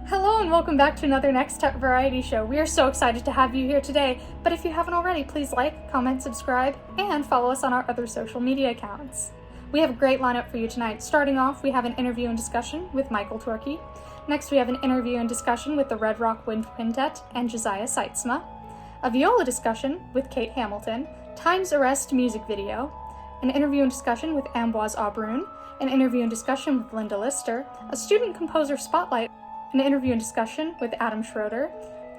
Hello and welcome back to another NEXTET Variety Show. We are so excited to have you here today, but if you haven't already, please like, comment, subscribe, and follow us on our other social media accounts. We have a great lineup for you tonight. Starting off, we have an interview and discussion with Michael Torke. Next, we have an interview and discussion with the Red Rock Wind Quintet and Josiah Sytsma. A viola discussion with Kate Hamilton, Time's Arrest music video, an interview and discussion with Ambroise Aubrun, an interview and discussion with Linda Lister, a student composer spotlight, an interview and discussion with Adam Schroeder,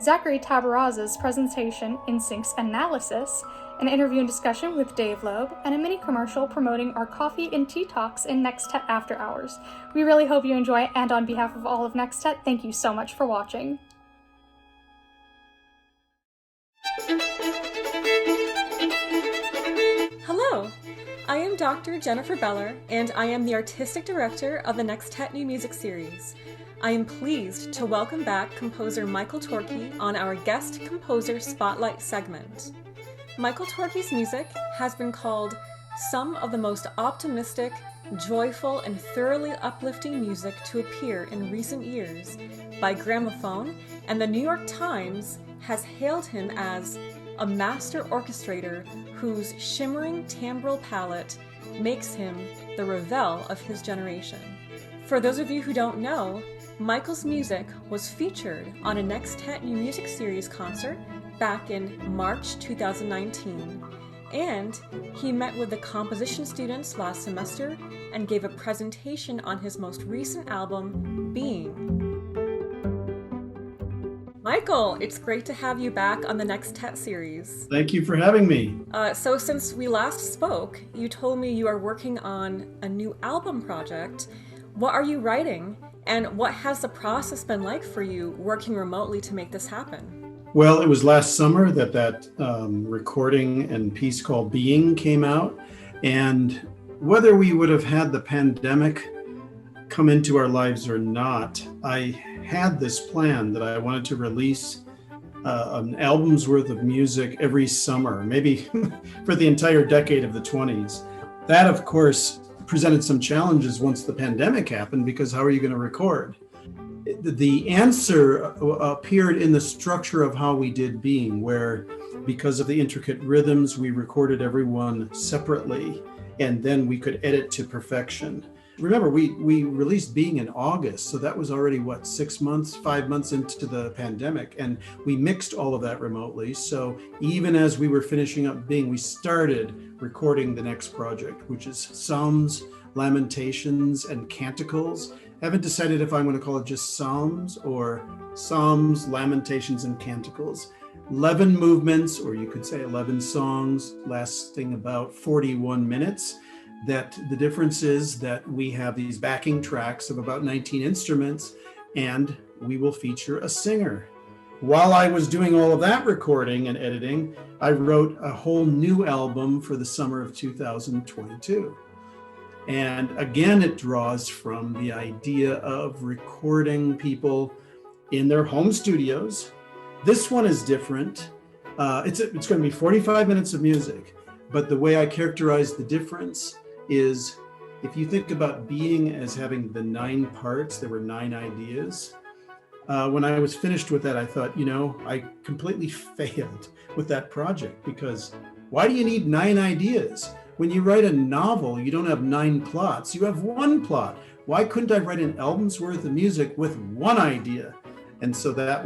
Zachry Taburaza's presentation Instincts Analysis, an interview and discussion with Dave Loeb, and a mini commercial promoting our coffee and tea talks in NEXTET After Hours. We really hope you enjoy, and on behalf of all of NEXTET, thank you so much for watching. Hello, I am Dr. Jennifer Bellor, and I am the Artistic Director of the NEXTET New Music Series. I am pleased to welcome back composer Michael Torke on our Guest Composer Spotlight segment. Michael Torke's music has been called some of the most optimistic, joyful, and thoroughly uplifting music to appear in recent years by Gramophone, and the New York Times has hailed him as a master orchestrator whose shimmering timbral palette makes him the Ravel of his generation. For those of you who don't know, Michael's music was featured on a NEXTET New Music Series concert back in March 2019, and he met with the composition students last semester and gave a presentation on his most recent album, Being. Michael, it's great to have you back on the NEXTET series. Thank you for having me. So since we last spoke, you told me you are working on a new album project. What are you writing? And what has the process been like for you working remotely to make this happen? Well, it was last summer that recording and piece called Being came out. And whether we would have had the pandemic come into our lives or not, I had this plan that I wanted to release an album's worth of music every summer, maybe for the entire decade of the 20s. That, of course, presented some challenges once the pandemic happened, because how are you going to record? The answer appeared in the structure of how we did Being, where because of the intricate rhythms, we recorded everyone separately, and then we could edit to perfection. Remember, we released Being in August, so that was already, 5 months into the pandemic, and we mixed all of that remotely. So even as we were finishing up Being, we started recording the next project, which is Psalms, Lamentations, and Canticles. I haven't decided if I'm going to call it just Psalms or Psalms, Lamentations, and Canticles. 11 movements, or you could say 11 songs, lasting about 41 minutes. That the difference is that we have these backing tracks of about 19 instruments, and we will feature a singer. While I was doing all of that recording and editing, I wrote a whole new album for the summer of 2022. And again, it draws from the idea of recording people in their home studios. This one is different. It's going to be 45 minutes of music, but the way I characterize the difference is, if you think about Being as having the 9 parts, there were 9 ideas. When I was finished with that, I thought, I completely failed with that project, because why do you need 9 ideas? When you write a novel, you don't have 9 plots, you have 1 plot. Why couldn't I write an album's worth of music with 1 idea? And so that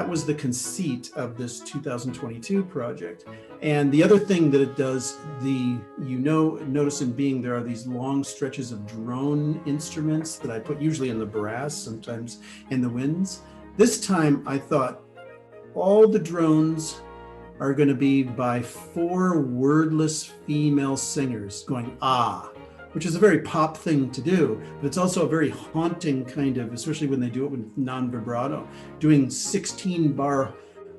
was the conceit of this 2022 project. And the other thing that it does, notice in Being, there are these long stretches of drone instruments that I put usually in the brass, sometimes in the winds. This time I thought all the drones are going to be by 4 wordless female singers going ah, which is a very pop thing to do, but it's also a very haunting kind of, especially when they do it with non-vibrato, doing 16-bar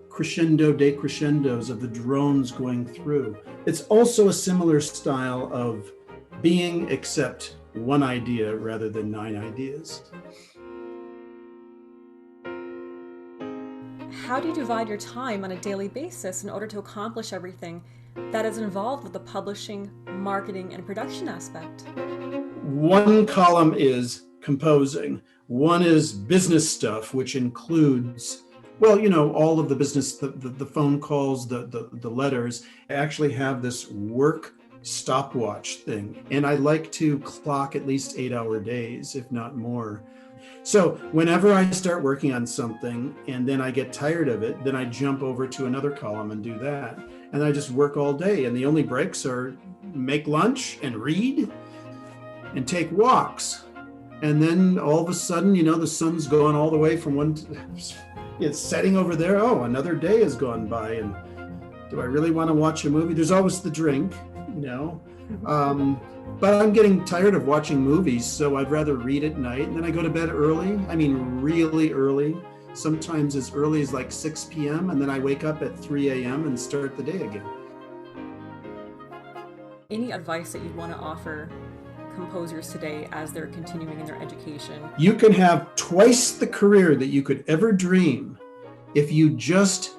crescendo decrescendos of the drones going through. It's also a similar style of Being, except 1 idea rather than 9 ideas. How do you divide your time on a daily basis in order to accomplish everything that is involved with the publishing, marketing, and production aspect? One column is composing. One is business stuff, which includes, well, all of the business, the phone calls, the letters. I actually have this work stopwatch thing, and I like to clock at least 8-hour days, if not more. So whenever I start working on something and then I get tired of it, then I jump over to another column and do that. And I just work all day. And the only breaks are make lunch and read and take walks. And then all of a sudden, the sun's going all the way from it's setting over there. Oh, another day has gone by. And do I really want to watch a movie? There's always the drink, But I'm getting tired of watching movies, so I'd rather read at night. And then I go to bed early. I mean, really early. Sometimes as early as like 6 p.m. And then I wake up at 3 a.m. and start the day again. Any advice that you'd want to offer composers today as they're continuing in their education? You can have twice the career that you could ever dream if you just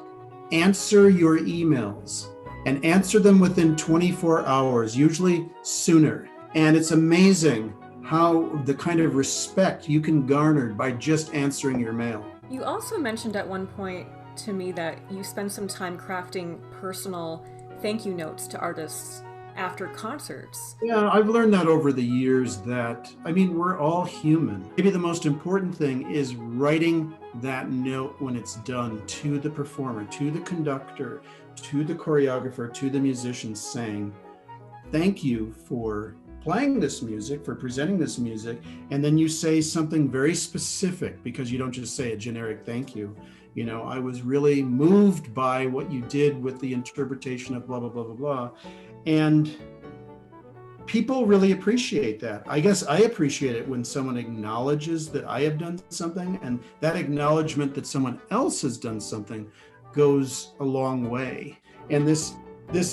answer your emails and answer them within 24 hours, usually sooner. And it's amazing how the kind of respect you can garner by just answering your mail. You also mentioned at one point to me that you spend some time crafting personal thank you notes to artists after concerts. Yeah, I've learned that over the years that, we're all human. Maybe the most important thing is writing that note when it's done to the performer, to the conductor, to the choreographer, to the musician, saying, thank you for playing this music, for presenting this music. And then you say something very specific, because you don't just say a generic thank you. I was really moved by what you did with the interpretation of blah, blah, blah, blah, blah. And people really appreciate that. I guess I appreciate it when someone acknowledges that I have done something, and that acknowledgement that someone else has done something goes a long way. And this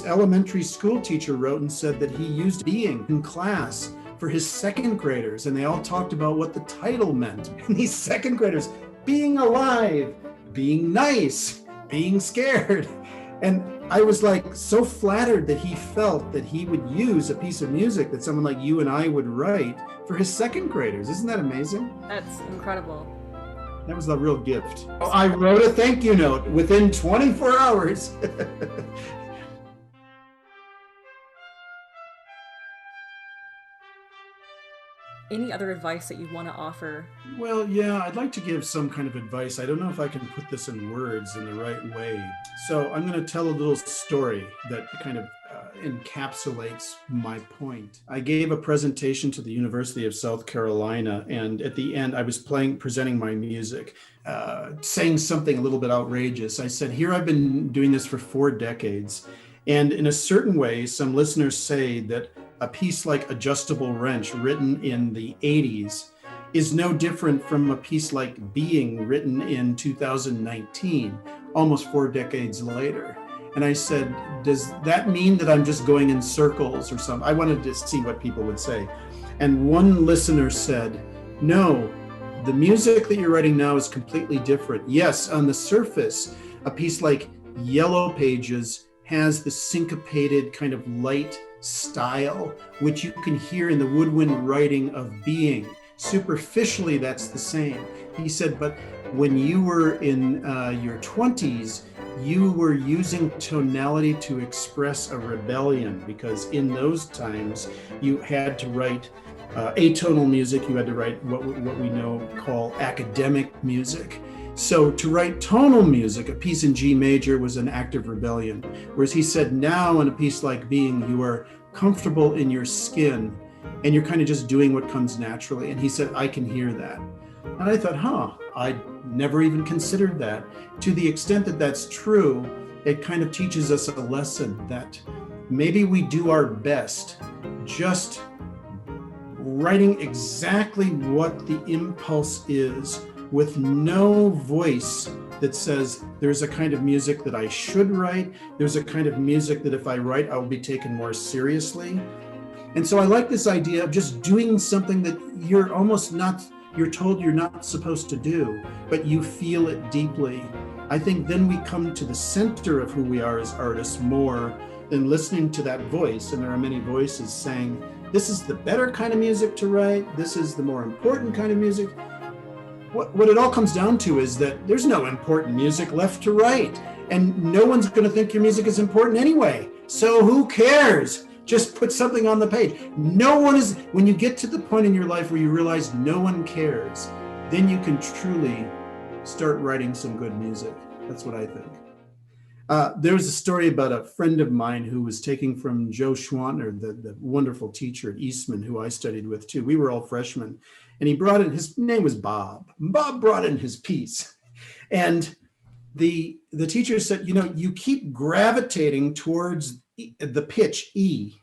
elementary school teacher wrote and said that he used being in class for his second graders, and they all talked about what the title meant. And these second graders, being alive, being nice, being scared. And I was like so flattered that he felt that he would use a piece of music that someone like you and I would write for his second graders. Isn't that amazing? That's incredible. That was a real gift. I wrote a thank you note within 24 hours. Any other advice that you want to offer? Well, yeah, I'd like to give some kind of advice. I don't know if I can put this in words in the right way. So I'm going to tell a little story that kind of encapsulates my point. I gave a presentation to the University of South Carolina, and at the end I was presenting my music, saying something a little bit outrageous. I said, here I've been doing this for 4 decades, and in a certain way, some listeners say that a piece like Adjustable Wrench, written in the 80s, is no different from a piece like Being, written in 2019, almost 4 decades later. And I said, does that mean that I'm just going in circles or something? I wanted to see what people would say. And one listener said, no, the music that you're writing now is completely different. Yes, on the surface, a piece like Yellow Pages has the syncopated kind of light style, which you can hear in the woodwind writing of Being. Superficially, that's the same. He said, but when you were in your 20s, you were using tonality to express a rebellion, because in those times you had to write atonal music, you had to write what we call academic music. So to write tonal music, a piece in G major, was an act of rebellion. Whereas he said now in a piece like Being, you are comfortable in your skin and you're kind of just doing what comes naturally. And he said, I can hear that. And I thought, I'd never even considered that. To the extent that that's true, it kind of teaches us a lesson that maybe we do our best just writing exactly what the impulse is, with no voice that says there's a kind of music that I should write, there's a kind of music that if I write, I will be taken more seriously. And so I like this idea of just doing something that you're told you're not supposed to do, but you feel it deeply. I think then we come to the center of who we are as artists more and listening to that voice, and there are many voices saying, this is the better kind of music to write, this is the more important kind of music. What it all comes down to is that there's no important music left to write, and no one's going to think your music is important anyway. So who cares? Just put something on the page. No one is, when you get to the point in your life where you realize no one cares, then you can truly start writing some good music. That's what I think. There was a story about a friend of mine who was taking from Joe Schwantner, the wonderful teacher at Eastman, who I studied with too. We were all freshmen. And he brought in, his name was Bob. Bob brought in his piece. And the teacher said, you keep gravitating towards the pitch E.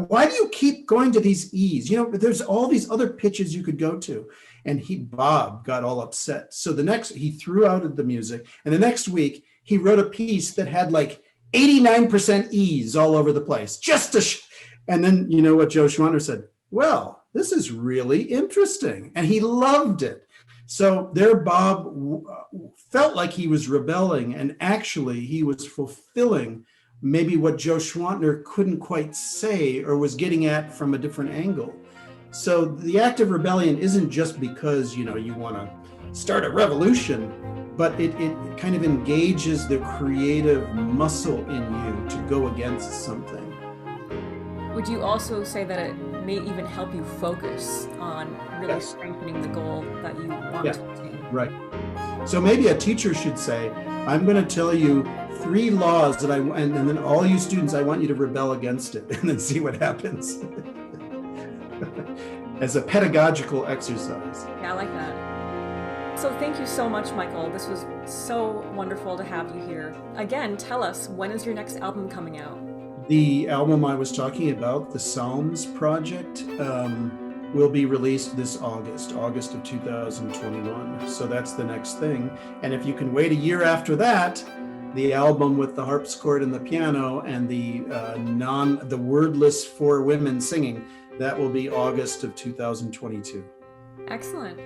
Why do you keep going to these E's? There's all these other pitches you could go to. And Bob got all upset. So he threw out the music. And the next week, he wrote a piece that had like 89% E's all over the place. And then, you know what Joe Schwantner said? Well, this is really interesting. And he loved it. So there Bob felt like he was rebelling, and actually he was fulfilling maybe what Joe Schwantner couldn't quite say or was getting at from a different angle. So the act of rebellion isn't just because, you want to start a revolution, but it kind of engages the creative muscle in you to go against something. Would you also say that it may even help you focus on really strengthening the goal that you want to attain? Right. So maybe a teacher should say, I'm going to tell you 3 laws that and then all you students, I want you to rebel against it, and then see what happens. As a pedagogical exercise. Yeah, I like that. So thank you so much, Michael. This was so wonderful to have you here. Again, tell us, when is your next album coming out? The album I was talking about, the Psalms Project, will be released this August of 2021. So that's the next thing. And if you can wait a year after that, the album with the harpsichord and the piano and the wordless 4 women singing, that will be August of 2022. Excellent.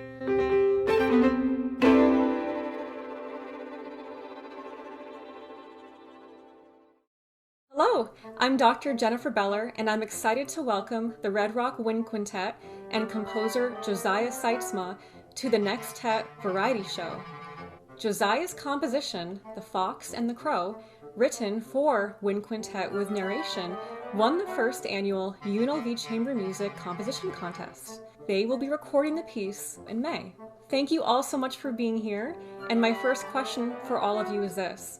Hello, I'm Dr. Jennifer Bellor, and I'm excited to welcome the Red Rock Wind Quintet and composer Josiah Sytsma to the NEXTET Variety Show. Josiah's composition, The Fox and the Crow, written for Wind Quintet with narration, won the first annual UNLV Chamber Music Composition Contest. They will be recording the piece in May. Thank you all so much for being here, and my first question for all of you is this.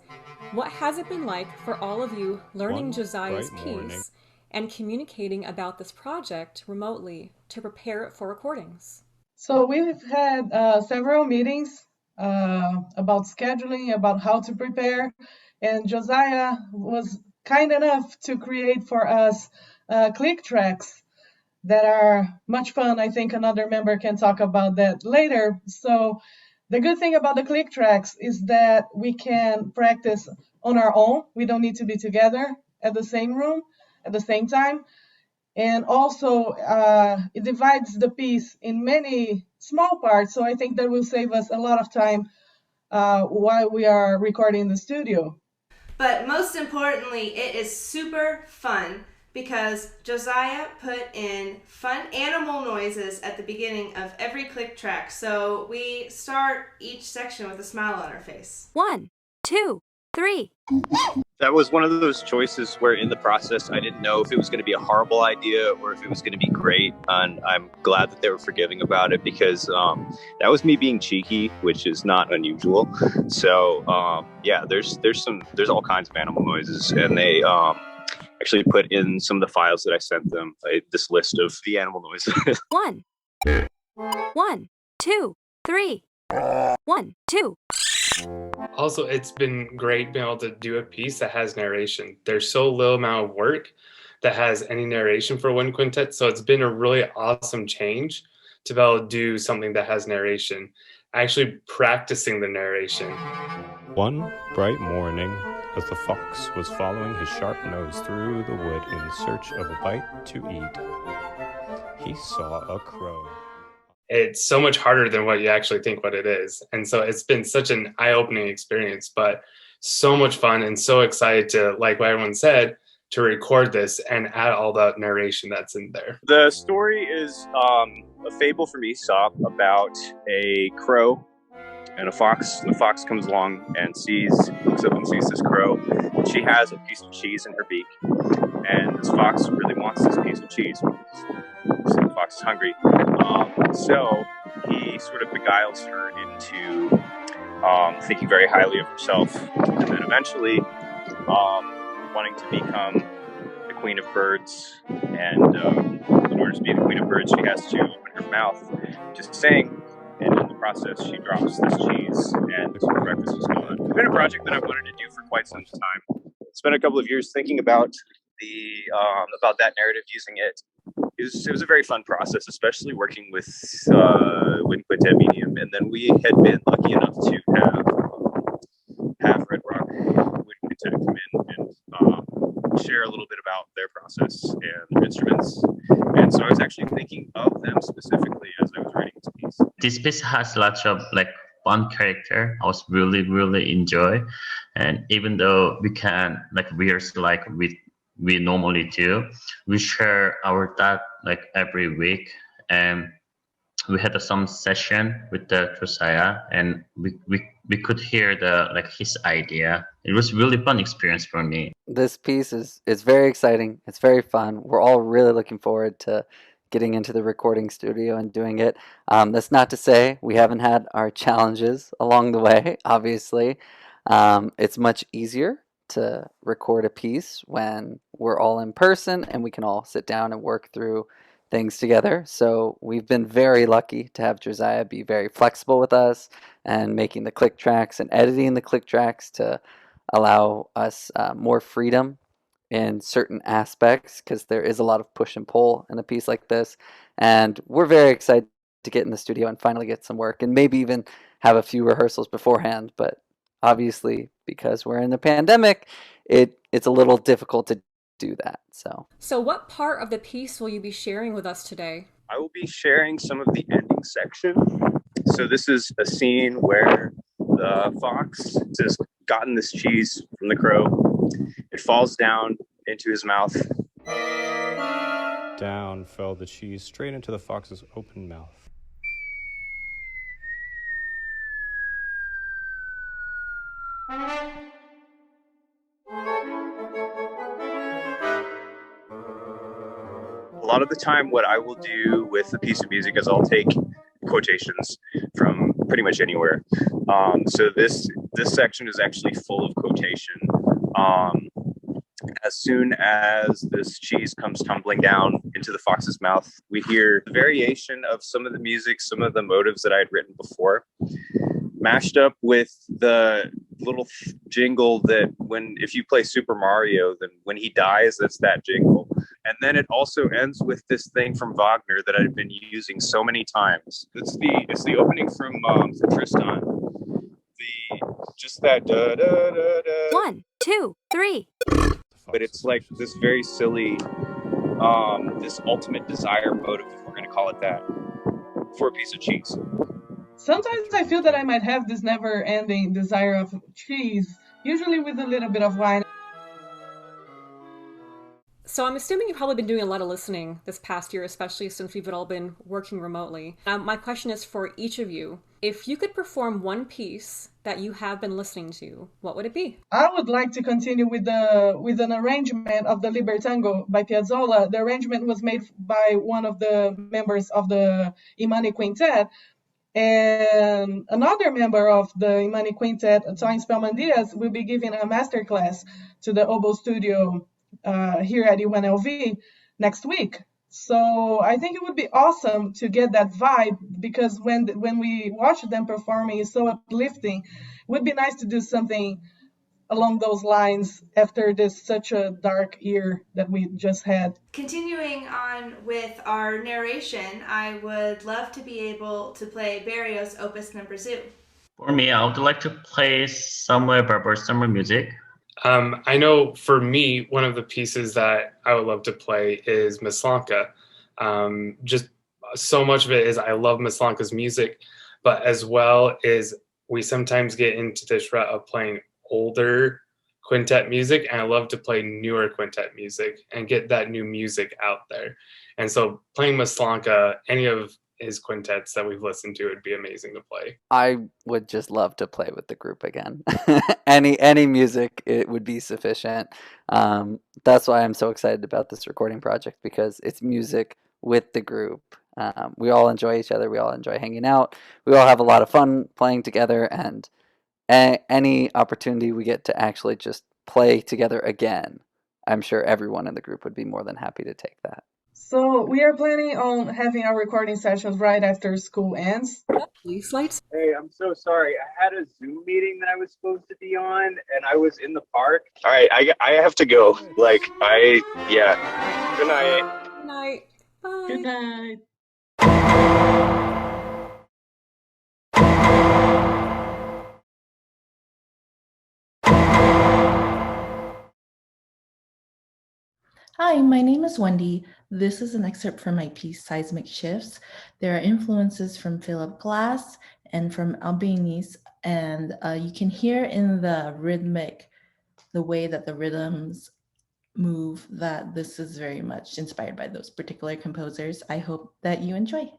What has it been like for all of you learning Josiah's piece and communicating about this project remotely to prepare it for recordings? So we've had several meetings about scheduling, about how to prepare, and Josiah was kind enough to create for us click tracks that are much fun. I think another member can talk about that later. So the good thing about the click tracks is that we can practice on our own. We don't need to be together at the same room at the same time. And also, it divides the piece in many small parts. So I think that will save us a lot of time while we are recording in the studio. But most importantly, it is super fun because Josiah put in fun animal noises at the beginning of every click track. So we start each section with a smile on our face. 1, 2, 3. That was one of those choices where in the process I didn't know if it was going to be a horrible idea or if it was going to be great, and I'm glad that they were forgiving about it because that was me being cheeky, which is not unusual. So yeah, there's all kinds of animal noises, and they actually put in some of the files that I sent them this list of the animal noises. 1, 1, 2, 3. 1, 2. Also, it's been great being able to do a piece that has narration. There's so little amount of work that has any narration for Wind Quintet, so it's been a really awesome change to be able to do something that has narration, actually practicing the narration. One bright morning, as the fox was following his sharp nose through the wood in search of a bite to eat, he saw a crow. It's so much harder than what you actually think what it is. And so it's been such an eye-opening experience, but so much fun and so excited to, like what everyone said, to record this and add all the narration that's in there? The story is a fable from Aesop about a crow and a fox. The fox comes along and looks up and sees this crow. She has a piece of cheese in her beak, and this fox really wants this piece of cheese. So the fox is hungry. So he sort of beguiles her into thinking very highly of herself, and then eventually wanting to become the queen of birds. And in order to be the queen of birds, she has to open her mouth to sing. And in the process, she drops this cheese, and breakfast is gone. It's been a project that I've wanted to do for quite some time. Spent a couple of years thinking about that narrative, using it. It was a very fun process, especially working with Quintet medium. And then we had been lucky enough to have Red Rock Quintet come in and share a little bit about their process and their instruments. And so I was actually thinking of them specifically as I was writing this piece. This piece has lots of fun character. I was really enjoy, and even though we can rehearse we normally do, we share our thought every week, and we had some session with the Josiah, and we could hear his idea. It was really fun experience for me. This piece is very exciting. It's very fun. We're all really looking forward to getting into the recording studio and doing it. That's not to say we haven't had our challenges along the way, obviously. It's much easier to record a piece when we're all in person and we can all sit down and work through things together. So we've been very lucky to have Josiah be very flexible with us and making the click tracks and editing the click tracks to allow us more freedom in certain aspects, because there is a lot of push and pull in a piece like this. And we're very excited to get in the studio and finally get some work, and maybe even have a few rehearsals beforehand. But obviously, because we're in the pandemic, it's a little difficult to do that. So what part of the piece will you be sharing with us today? I will be sharing some of the ending section. So this is a scene where the fox has gotten this cheese from the crow. It falls down into his mouth. Down fell the cheese straight into the fox's open mouth. A lot of the time, what I will do with a piece of music is I'll take quotations from pretty much anywhere. So this section is actually full of quotation. As soon as this cheese comes tumbling down into the fox's mouth, we hear the variation of some of the music, some of the motives that I had written before, mashed up with the little jingle that if you play Super Mario, then when he dies, that's that jingle. And then it also ends with this thing from Wagner that I've been using so many times. It's the opening from Tristan. Just that da da da da. 1, 2, 3. But it's like this very silly, this ultimate desire motive, if we're going to call it that, for a piece of cheese. Sometimes I feel that I might have this never-ending desire of cheese, usually with a little bit of wine. So I'm assuming you've probably been doing a lot of listening this past year, especially since we've all been working remotely. My question is for each of you. If you could perform one piece that you have been listening to, what would it be? I would like to continue with an arrangement of the Libertango by Piazzolla. The arrangement was made by one of the members of the Imani Quintet, and another member of the Imani Quintet, Toyin Spellman Diaz, will be giving a masterclass to the Oboe Studio here at UNLV next week. So I think it would be awesome to get that vibe, because when we watch them performing, it's so uplifting. It would be nice to do something along those lines after this such a dark year that we just had. Continuing on with our narration, I would love to be able to play Berrios' Opus Number Zoo. For me, I would like to play Somewhere Barber Summer Music. I know for me, one of the pieces that I would love to play is Maslanka. Just so much of it is I love Maslanka's music, but as well as we sometimes get into this rut of playing older quintet music, and I love to play newer quintet music and get that new music out there. And so playing Maslanka, any of his quintets that we've listened to, would be amazing to play. I would just love to play with the group again. any music, it would be sufficient. That's why I'm so excited about this recording project, because it's music with the group. We all enjoy each other. We all enjoy hanging out. We all have a lot of fun playing together, and any opportunity we get to actually just play together again, I'm sure everyone in the group would be more than happy to take that. So we are planning on having our recording sessions right after school ends. Police lights. Hey, I'm so sorry. I had a Zoom meeting that I was supposed to be on, and I was in the park. All right, I have to go. Yeah. Good night. Good night. Bye. Good night. Hi, my name is Wendy. This is an excerpt from my piece, Seismic Shifts. There are influences from Philip Glass and from Albéniz, and you can hear in the way that the rhythms move, that this is very much inspired by those particular composers. I hope that you enjoy.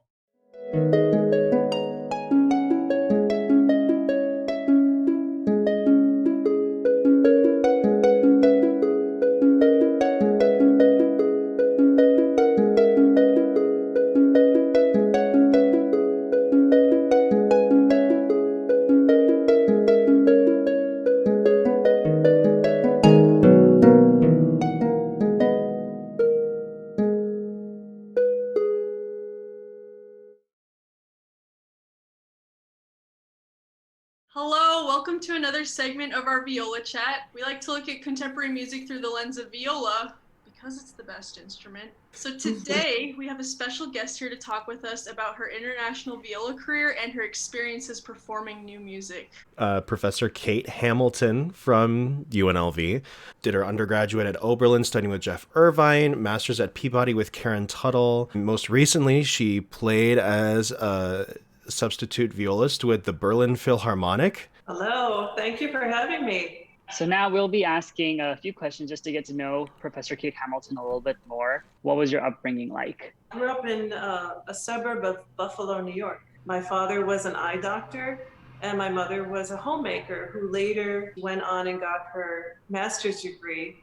Hello, welcome to another segment of our Viola Chat. We like to look at contemporary music through the lens of viola because it's the best instrument. So today we have a special guest here to talk with us about her international viola career and her experiences performing new music. Professor Kate Hamilton from UNLV. Did her undergraduate at Oberlin studying with Jeff Irvine, master's at Peabody with Karen Tuttle. Most recently, she played as a substitute violist with the Berlin Philharmonic. Hello, thank you for having me. So now we'll be asking a few questions just to get to know Professor Kate Hamilton a little bit more. What was your upbringing like? I grew up in a suburb of Buffalo, New York. My father was an eye doctor and my mother was a homemaker who later went on and got her master's degree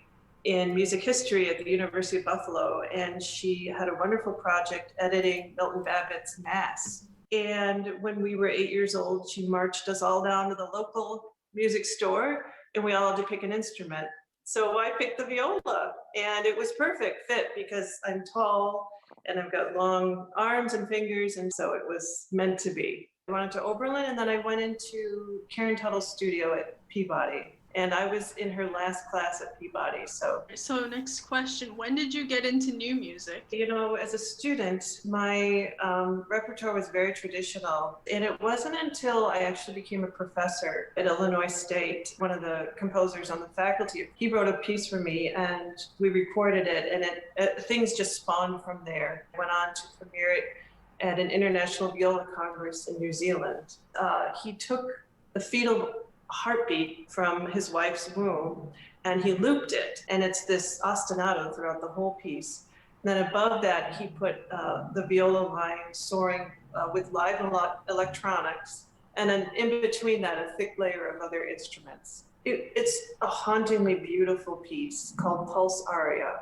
in music history at the University of Buffalo. And she had a wonderful project editing Milton Babbitt's Mass. And when we were 8 years old, she marched us all down to the local music store and we all had to pick an instrument. So I picked the viola and it was perfect fit because I'm tall and I've got long arms and fingers. And so it was meant to be. I went into Oberlin and then I went into Karen Tuttle's studio at Peabody. And I was in her last class at Peabody. So next question, when did you get into new music? You know, as a student, my repertoire was very traditional. And it wasn't until I actually became a professor at Illinois State, one of the composers on the faculty, he wrote a piece for me and we recorded it and things just spawned from there. I went on to premiere it at an International Viola Congress in New Zealand. He took the fetal heartbeat from his wife's womb and he looped it, and it's this ostinato throughout the whole piece. And then above that he put the viola line soaring with live electronics, and then in between that a thick layer of other instruments. It's a hauntingly beautiful piece called Pulse Aria.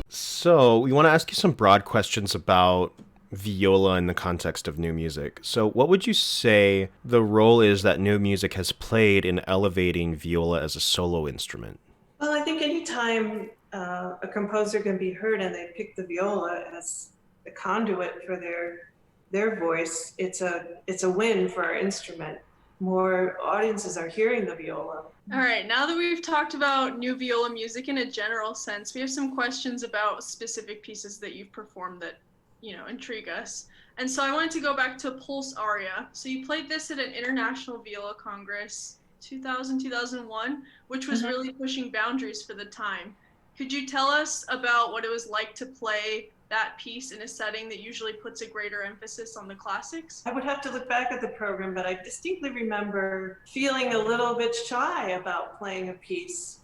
So we want to ask you some broad questions about viola in the context of new music. So what would you say the role is that new music has played in elevating viola as a solo instrument? Well, I think anytime a composer can be heard and they pick the viola as a conduit for their voice, it's a win for our instrument. More audiences are hearing the viola. All right, now that we've talked about new viola music in a general sense, we have some questions about specific pieces that you've performed that, intrigue us. And so I wanted to go back to Pulse Aria. So you played this at an International Viola Congress 2000-2001, which was really pushing boundaries for the time. Could you tell us about what it was like to play that piece in a setting that usually puts a greater emphasis on the classics? I would have to look back at the program, but I distinctly remember feeling a little bit shy about playing a piece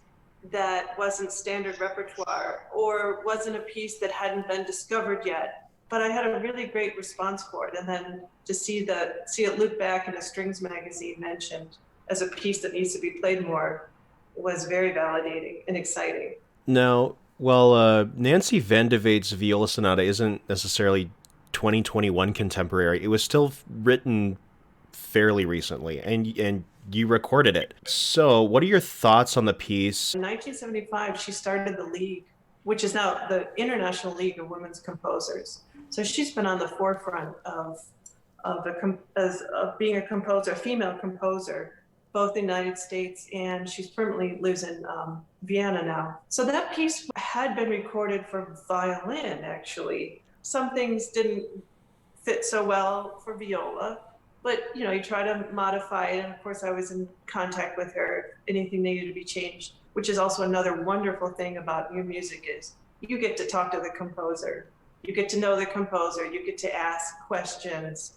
that wasn't standard repertoire or wasn't a piece that hadn't been discovered yet. But I had a really great response for it. And then to see it looped back in a strings magazine mentioned as a piece that needs to be played more was very validating and exciting. Now, while Nancy Van de Veet's Viola Sonata isn't necessarily 2021 contemporary, it was still written fairly recently, and you recorded it. So what are your thoughts on the piece? In 1975, she started the League, which is now the International League of Women's Composers. So she's been on the forefront of being a composer, a female composer, both in the United States, and she's permanently lives in Vienna now. So that piece had been recorded for violin, actually. Some things didn't fit so well for viola, but you try to modify it. And of course, I was in contact with her if anything needed to be changed, which is also another wonderful thing about new music is you get to talk to the composer. You get to know the composer. You get to ask questions.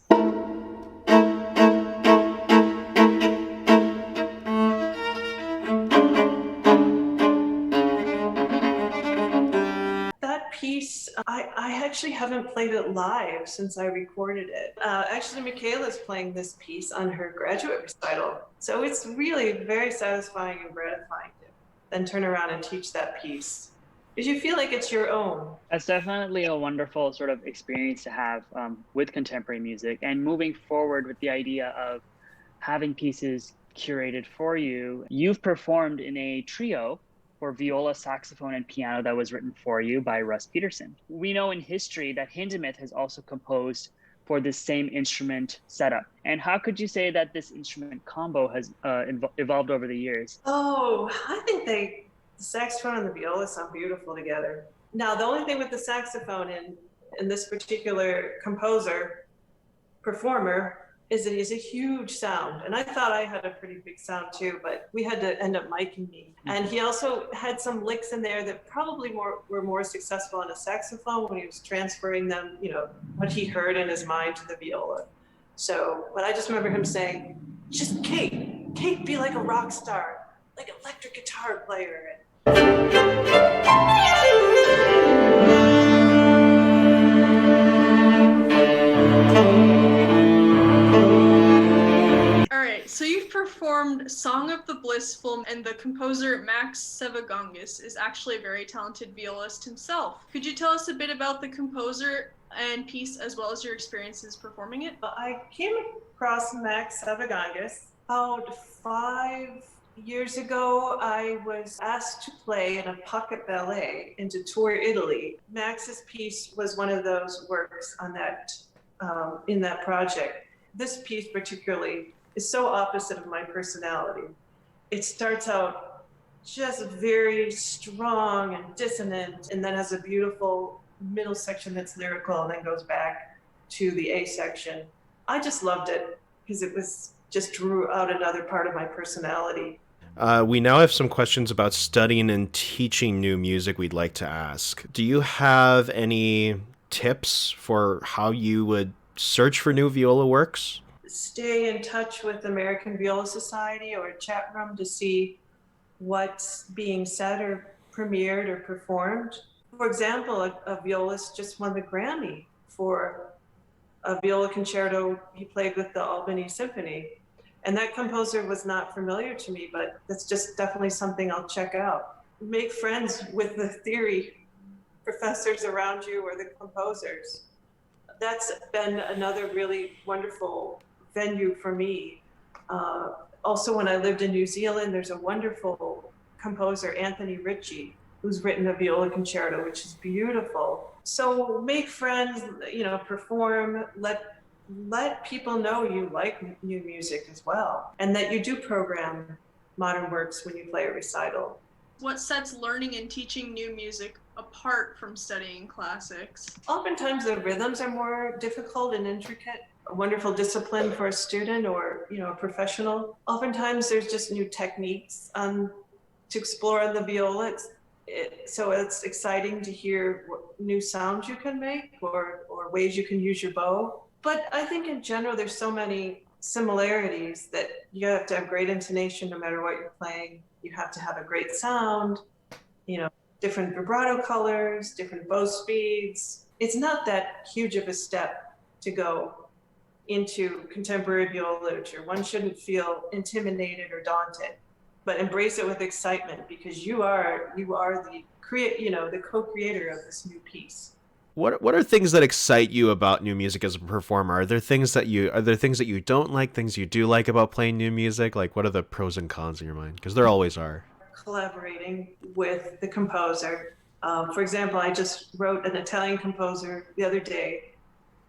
That piece, I actually haven't played it live since I recorded it. Actually, Micaela's playing this piece on her graduate recital. So it's really very satisfying and gratifying to then turn around and teach that piece. Because you feel like it's your own. That's definitely a wonderful sort of experience to have with contemporary music, and moving forward with the idea of having pieces curated for you. You've performed in a trio for viola, saxophone, and piano that was written for you by Russ Peterson. We know in history that Hindemith has also composed for this same instrument setup. And how could you say that this instrument combo has evolved over the years? Oh, I think the saxophone and the viola sound beautiful together. Now, the only thing with the saxophone in this particular performer, is that he has a huge sound. And I thought I had a pretty big sound too, but we had to end up miking me. And he also had some licks in there that probably were more successful on a saxophone when he was transferring them, what he heard in his mind to the viola. So, but I just remember him saying, just Kate, be like a rock star, like an electric guitar player. So you've performed Song of the Blissful, and the composer Max Sevagangis is actually a very talented violist himself. Could you tell us a bit about the composer and piece as well as your experiences performing it? I came across Max Sevagangis about 5 years ago. I was asked to play in a pocket ballet and to tour Italy. Max's piece was one of those works on that in that project. This piece particularly is so opposite of my personality. It starts out just very strong and dissonant, and then has a beautiful middle section that's lyrical, and then goes back to the A section. I just loved it because it was just drew out another part of my personality. We now have some questions about studying and teaching new music we'd like to ask. Do you have any tips for how you would search for new viola works? Stay in touch with the American Viola Society or a chat room to see what's being said or premiered or performed. For example, a violist just won the Grammy for a viola concerto he played with the Albany Symphony. And that composer was not familiar to me, but that's just definitely something I'll check out. Make friends with the theory professors around you or the composers. That's been another really wonderful venue for me. Also, when I lived in New Zealand, there's a wonderful composer, Anthony Ritchie, who's written a viola concerto, which is beautiful. So make friends, perform, let people know you like new music as well, and that you do program modern works when you play a recital. What sets learning and teaching new music apart from studying classics? Oftentimes the rhythms are more difficult and intricate. A wonderful discipline for a student or a professional. Oftentimes there's just new techniques to explore on the viola. So it's exciting to hear what new sounds you can make or ways you can use your bow. But I think in general, there's so many similarities that you have to have great intonation no matter what you're playing. You have to have a great sound, you know, different vibrato colors, different bow speeds. It's not that huge of a step to go into contemporary viola literature. One shouldn't feel intimidated or daunted, but embrace it with excitement because you are the the co-creator of this new piece. What are things that excite you about new music as a performer? Are there things that you don't like, things you do like about playing new music? Like, what are the pros and cons in your mind? Because there always are. Collaborating with the composer. For example, I just wrote an Italian composer the other day,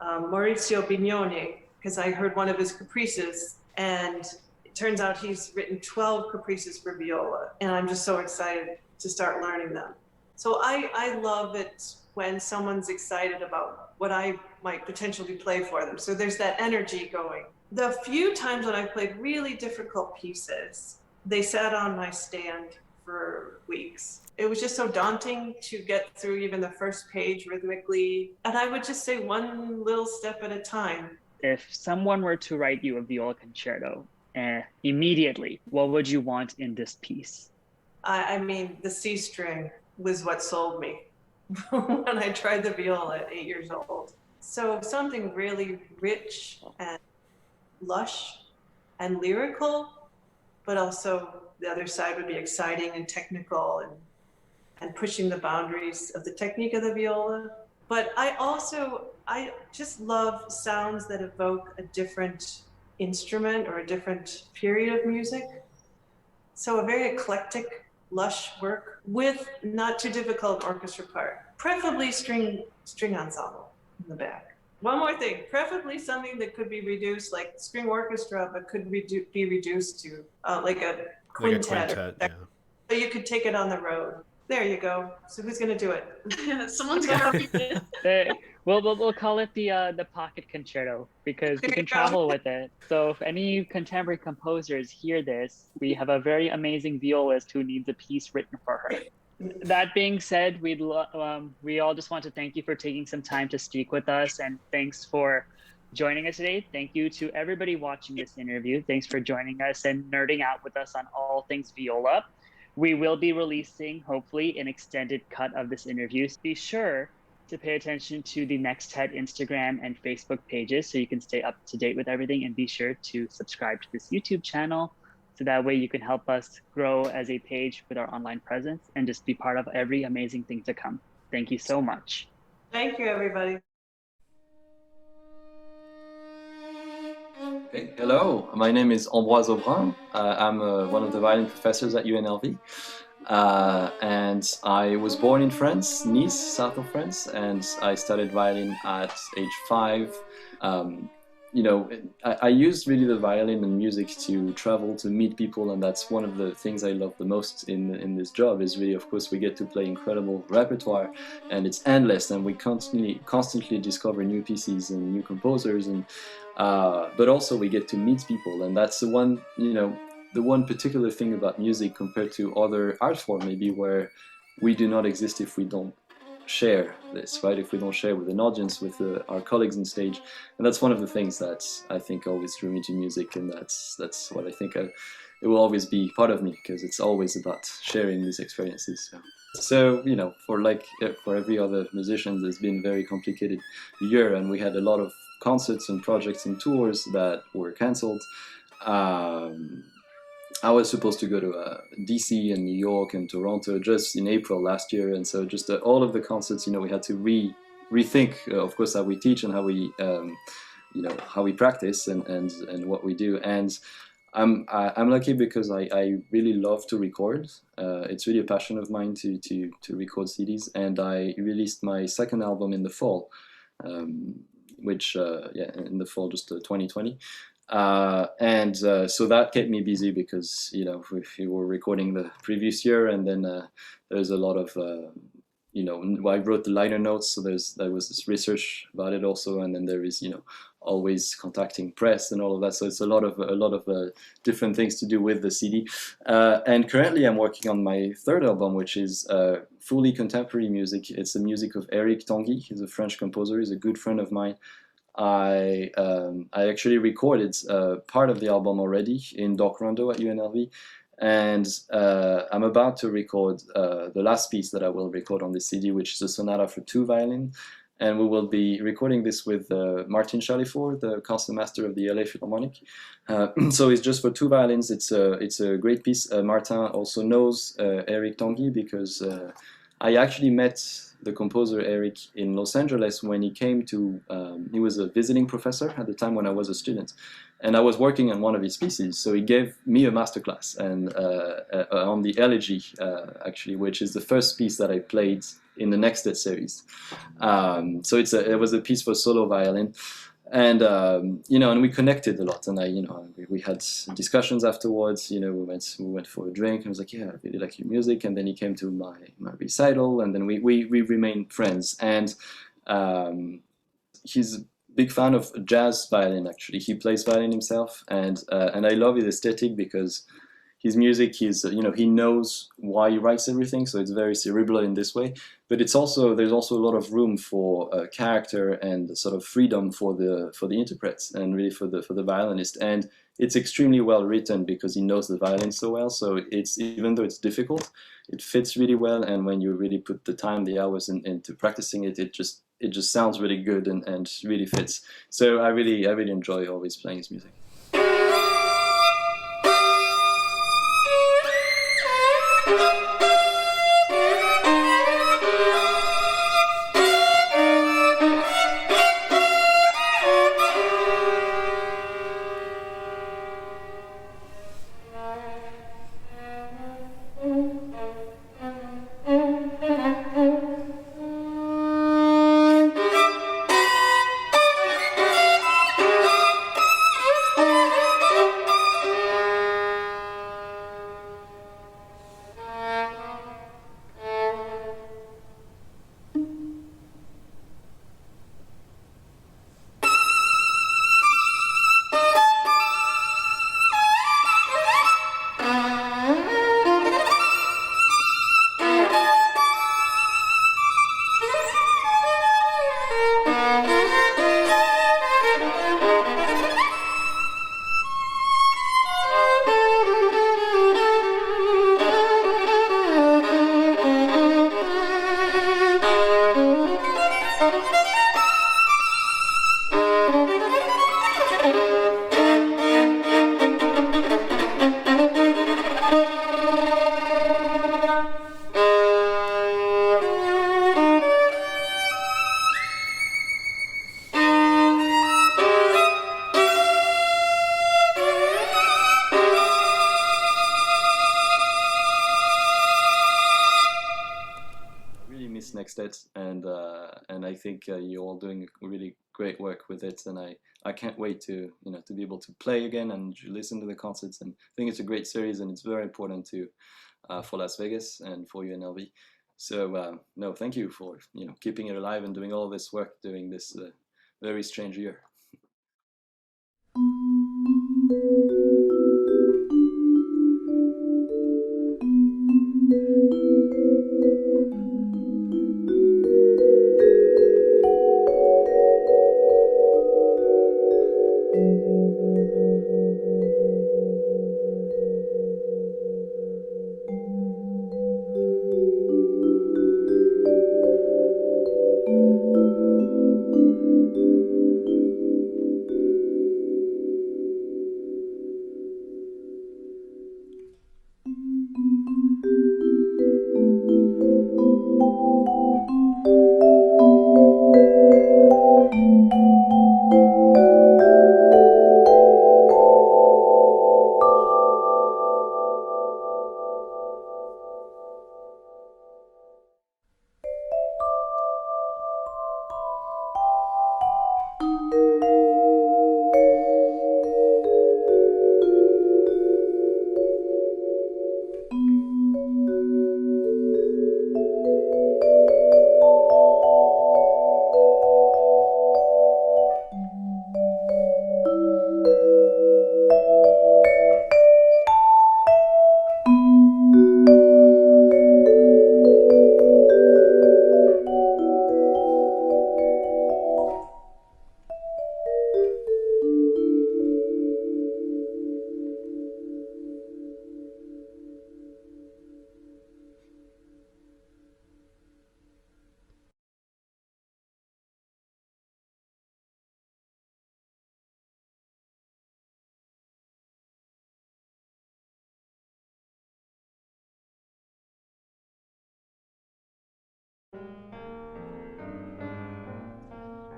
Maurizio Bignoni, because I heard one of his caprices, and it turns out he's written 12 caprices for viola, and I'm just so excited to start learning them. So I love it when someone's excited about what I might potentially play for them. So there's that energy going. The few times when I've played really difficult pieces, they sat on my stand for weeks. It was just so daunting to get through even the first page rhythmically. And I would just say one little step at a time. If someone were to write you a viola concerto immediately, what would you want in this piece? I mean, the C string was what sold me when I tried the viola at 8 years old. So something really rich and lush and lyrical, but also the other side would be exciting and technical and pushing the boundaries of the technique of the viola. But I just love sounds that evoke a different instrument or a different period of music. So a very eclectic, lush work with not too difficult orchestra part, preferably string ensemble in the back. One more thing, preferably something that could be reduced, like string orchestra, but could be reduced to like a quintet. Yeah. So you could take it on the road. There you go. So who's gonna do it? Someone's gonna read it. We'll call it the pocket concerto because we can travel with it. So if any contemporary composers hear this, we have a very amazing violist who needs a piece written for her. That being said, we all just want to thank you for taking some time to speak with us, and thanks for joining us today. Thank you to everybody watching this interview. Thanks for joining us and nerding out with us on all things viola. We will be releasing, hopefully, an extended cut of this interview. Be sure to pay attention to the NEXTET Instagram and Facebook pages so you can stay up to date with everything, and be sure to subscribe to this YouTube channel so that way you can help us grow as a page with our online presence and just be part of every amazing thing to come. Thank you so much. Thank you, everybody. Okay. Hello, my name is Ambroise Aubrun. I'm one of the violin professors at UNLV. And I was born in France, Nice, south of France, and I studied violin at age 5. I used really the violin and music to travel, to meet people, and that's one of the things I love the most in this job is really, of course, we get to play incredible repertoire, and it's endless, and we constantly discover new pieces and new composers, and but also we get to meet people, and that's the one particular thing about music compared to other art form, maybe, where we do not exist if we don't share this, right? If we don't share with an audience, with our colleagues on stage. And that's one of the things that I think always drew me to music, and that's what I think it will always be part of me, because it's always about sharing these experiences. So for every other musician, there's been a very complicated year, and we had a lot of concerts and projects and tours that were cancelled. I was supposed to go to DC and New York and Toronto just in April last year, and so just all of the concerts, we had to rethink, of course, how we teach and how we practice and what we do. And I'm lucky because I really love to record. It's really a passion of mine to record CDs, and I released my second album in the fall, in the fall, just 2020. So that kept me busy because, we were recording the previous year, and then there's a lot of, I wrote the liner notes, so there was this research about it also, and then there is, always contacting press and all of that. So it's a lot of different things to do with the CD. And currently I'm working on my third album, which is fully contemporary music. It's the music of Eric Tanguy. He's a French composer. He's a good friend of mine. I actually recorded part of the album already in Doc Rondo at UNLV. And I'm about to record the last piece that I will record on this CD, which is a sonata for 2 violin. And we will be recording this with Martin Chalifort, the concertmaster of the LA Philharmonic. So it's just for 2 violins. It's a great piece. Martin also knows Eric Tanguy because I actually met the composer Eric in Los Angeles when he came to, he was a visiting professor at the time when I was a student. And I was working on one of his pieces, so he gave me a masterclass and on the elegy, actually, which is the first piece that I played in the NEXTET series. So it was a piece for solo violin, and and we connected a lot. And we had discussions afterwards. We went for a drink. And I was like, yeah, I really like your music. And then he came to my recital, and then we remained friends. And he's big fan of jazz violin. Actually, he plays violin himself, and I love his aesthetic because his music is he knows why he writes everything, so it's very cerebral in this way. But there's also a lot of room for character and sort of freedom for the interprets and really for the violinist. And it's extremely well written because he knows the violin so well. So it's, even though it's difficult, it fits really well. And when you really put the time, the hours into practicing it, it just sounds really good and really fits. So I really enjoy always playing his music. NEXTET, and I think you're all doing really great work with it, and I can't wait to to be able to play again and listen to the concerts. And I think it's a great series, and it's very important to for Las Vegas and for UNLV. So no, thank you for keeping it alive and doing all this work during this very strange year.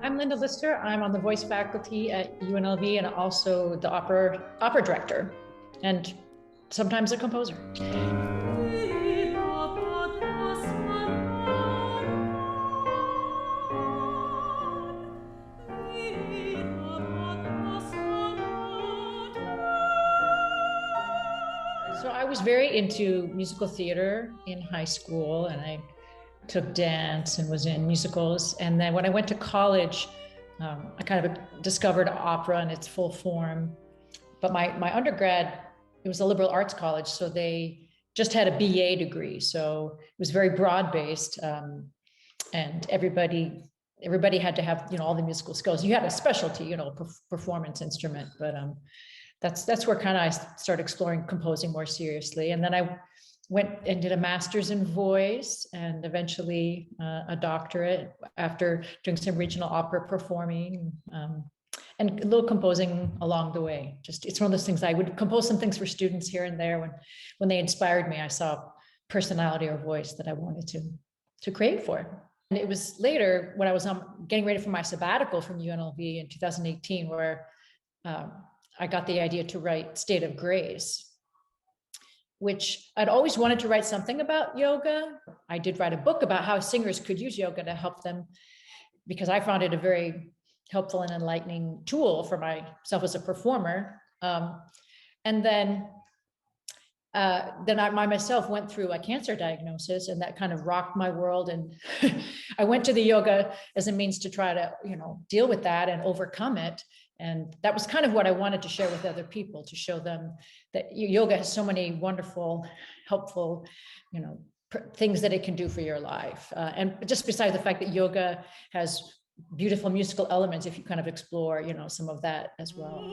I'm Linda Lister. I'm on the voice faculty at UNLV and also the opera director and sometimes a composer. So I was very into musical theater in high school, and I took dance and was in musicals. And then when I went to college, I kind of discovered opera in its full form. But my undergrad, it was a liberal arts college, so they just had a BA degree. So it was very broad-based, and everybody had to have, all the musical skills. You had a specialty, performance instrument, but that's where kind of I started exploring composing more seriously. And then I went and did a master's in voice and eventually a doctorate after doing some regional opera performing and a little composing along the way. Just, it's one of those things, I would compose some things for students here and there. When they inspired me, I saw personality or voice that I wanted to create for. And it was later when I was getting ready for my sabbatical from UNLV in 2018, where I got the idea to write State of Grace, which I'd always wanted to write something about yoga. I did write a book about how singers could use yoga to help them, because I found it a very helpful and enlightening tool for myself as a performer. And then I myself went through a cancer diagnosis, and that kind of rocked my world. And I went to the yoga as a means to try to, deal with that and overcome it. And that was kind of what I wanted to share with other people, to show them that yoga has so many wonderful, helpful, things that it can do for your life. And just besides the fact that yoga has beautiful musical elements, if you kind of explore, some of that as well.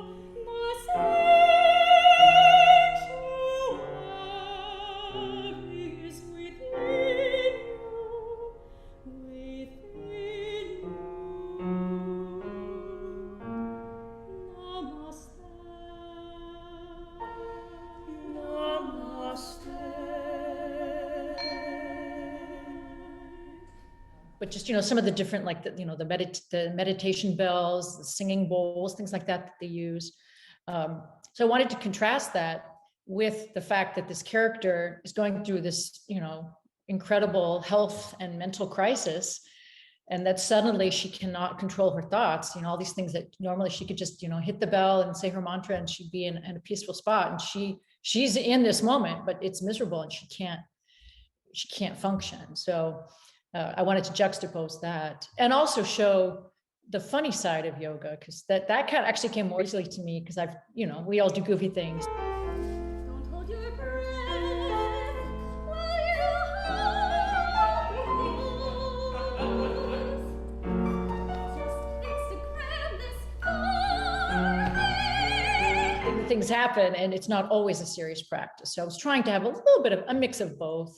But just, some of the different, like, the meditation bells, the singing bowls, things like that they use. So I wanted to contrast that with the fact that this character is going through this, incredible health and mental crisis, and that suddenly she cannot control her thoughts, all these things that normally she could just, hit the bell and say her mantra and she'd be in a peaceful spot. And she's in this moment, but it's miserable and she can't function. So I wanted to juxtapose that and also show the funny side of yoga, because that kind of actually came more easily to me, because we all do goofy things. Things happen, and it's not always a serious practice. So I was trying to have a little bit of a mix of both.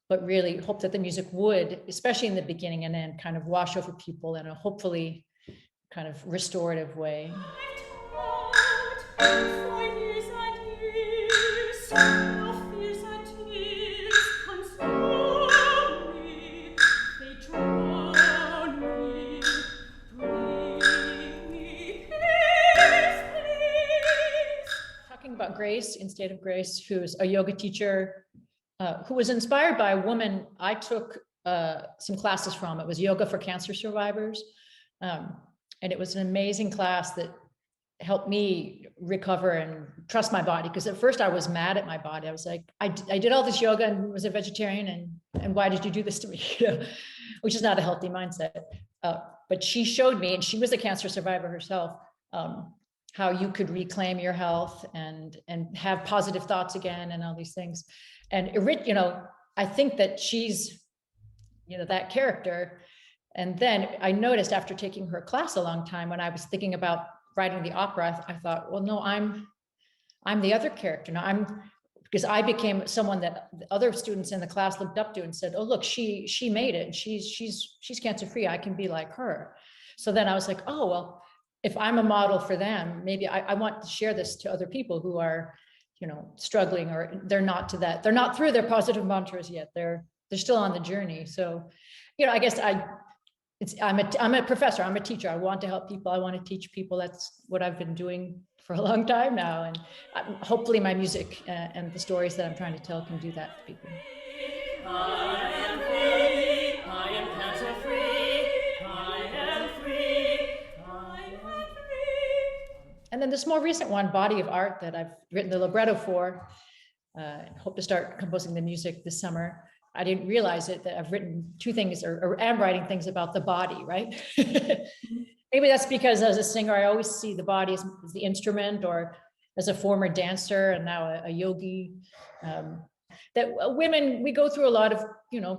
But really hope that the music would, especially in the beginning and end, kind of wash over people in a hopefully kind of restorative way. Talking about Grace in State of Grace, who's a yoga teacher, who was inspired by a woman I took some classes from. It was Yoga for Cancer Survivors. And it was an amazing class that helped me recover and trust my body. Because at first I was mad at my body. I was like, I did all this yoga and was a vegetarian, and why did you do this to me? Which is not a healthy mindset. But she showed me, and she was a cancer survivor herself, how you could reclaim your health and have positive thoughts again and all these things. And I think that she's, that character. And then I noticed after taking her class a long time, when I was thinking about writing the opera, I thought, well, no, I'm the other character. Now because I became someone that the other students in the class looked up to and said, oh, look, she made it. She's cancer free. I can be like her. So then I was like, oh, well, if I'm a model for them, maybe I want to share this to other people who are, struggling, or they're not through their positive mantras yet. They're still on the journey. So I guess I'm a professor, I'm a teacher. I want to help people. I want to teach people. That's what I've been doing for a long time now. And hopefully my music and the stories that I'm trying to tell can do that to people. I am free, I am cancer free, I am free, I am free. And then this more recent one, Body of Art, that I've written the libretto for, hope to start composing the music this summer. I didn't realize it, that I've written two things, or am writing things about the body, right? Maybe that's because as a singer, I always see the body as the instrument, or as a former dancer and now a yogi. That women, we go through a lot of,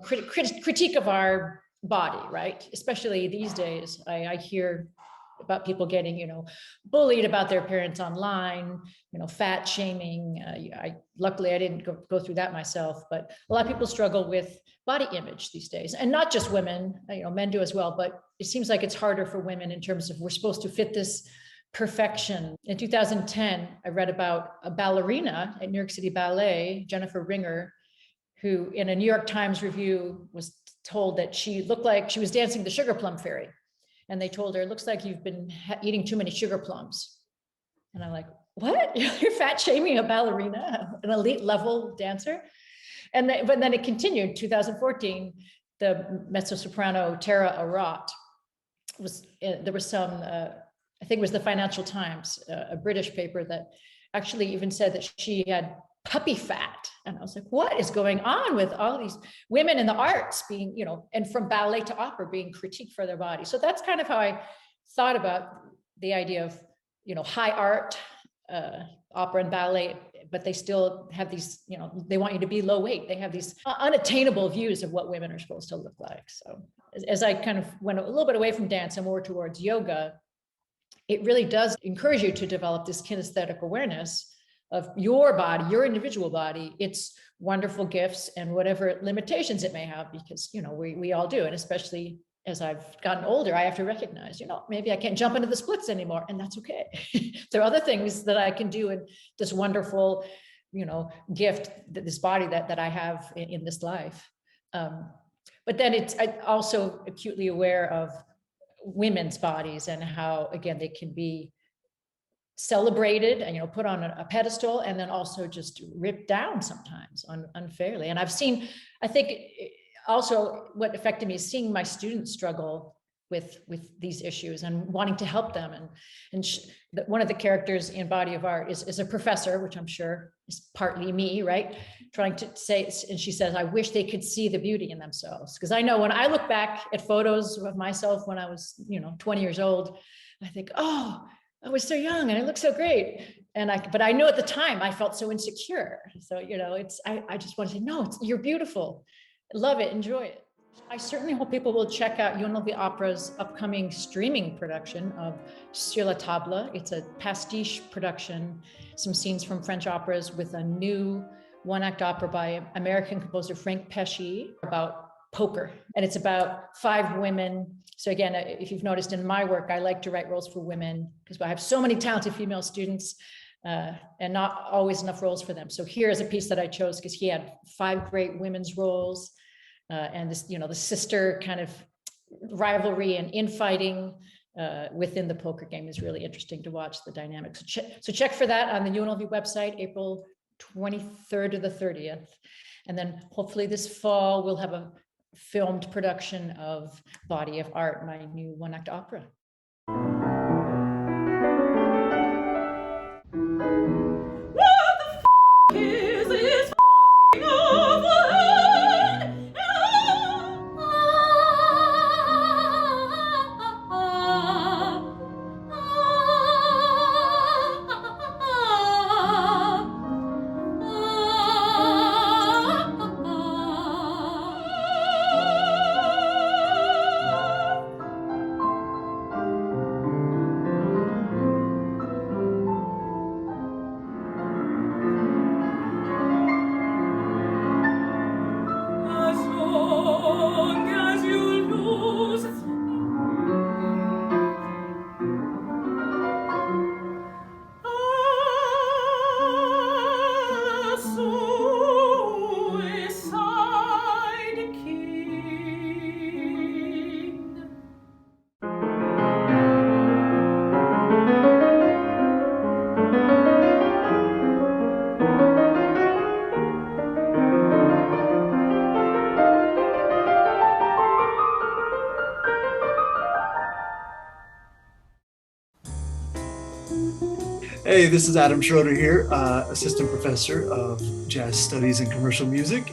critique of our body, right? Especially these days. I hear about people getting, bullied about their appearance online, fat shaming. Luckily, I didn't go through that myself, but a lot of people struggle with body image these days, and not just women, men do as well, but it seems like it's harder for women in terms of we're supposed to fit this perfection. In 2010, I read about a ballerina at New York City Ballet, Jennifer Ringer, who in a New York Times review was told that she looked like she was dancing the Sugar Plum Fairy. And they told her, it looks like you've been eating too many sugar plums. And I'm like, what? You're fat shaming a ballerina, an elite level dancer? But then it continued. 2014, the mezzo-soprano Tara Arat there was some, I think it was the Financial Times, a British paper, that actually even said that she had puppy fat. And I was like, what is going on with all these women in the arts being, and from ballet to opera being critiqued for their body? So that's kind of how I thought about the idea of, high art, opera and ballet, but they still have these, they want you to be low weight. They have these unattainable views of what women are supposed to look like. So as I kind of went a little bit away from dance and more towards yoga, it really does encourage you to develop this kinesthetic awareness of your body, your individual body, its wonderful gifts and whatever limitations it may have, because, we all do. And especially as I've gotten older, I have to recognize, maybe I can't jump into the splits anymore, and that's okay. There are other things that I can do in this wonderful, gift, this body that I have in this life. But then I'm also acutely aware of women's bodies and how, again, they can be celebrated and put on a pedestal, and then also just ripped down sometimes unfairly. And I've seen, I think also what affected me is seeing my students struggle with these issues and wanting to help them. And one of the characters in Body of Art is a professor, which I'm sure is partly me, right? Trying to say, and she says, I wish they could see the beauty in themselves. Because I know when I look back at photos of myself when I was, 20 years old, I think, oh, I was so young and I looked so great. But I knew at the time I felt so insecure. So, I just want to say, no, you're beautiful. Love it, enjoy it. I certainly hope people will check out UNLV Opera's upcoming streaming production of Sur la Table. It's a pastiche production, some scenes from French operas with a new one-act opera by American composer Frank Pesci about poker. And it's about 5 women. So again, if you've noticed in my work, I like to write roles for women because I have so many talented female students and not always enough roles for them. So here's a piece that I chose because he had 5 great women's roles. And this, the sister kind of rivalry and infighting within the poker game is really interesting to watch the dynamics. So check for that on the UNLV website, April 23rd to the 30th. And then hopefully this fall, we'll have a filmed production of Body of Art, my new one-act opera. Hey, this is Adam Schroeder here, Assistant Professor of Jazz Studies and Commercial Music.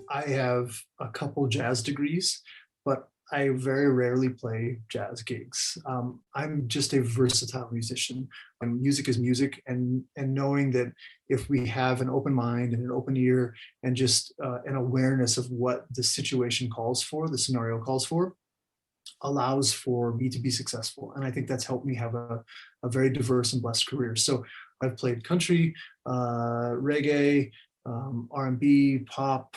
I have a couple jazz degrees, but I very rarely play jazz gigs. I'm just a versatile musician. And music is music, and knowing that if we have an open mind and an open ear and just an awareness of what the situation calls for, the scenario calls for, allows for me to be successful. And I think that's helped me have a very diverse and blessed career. So I've played country, reggae, R&B, pop,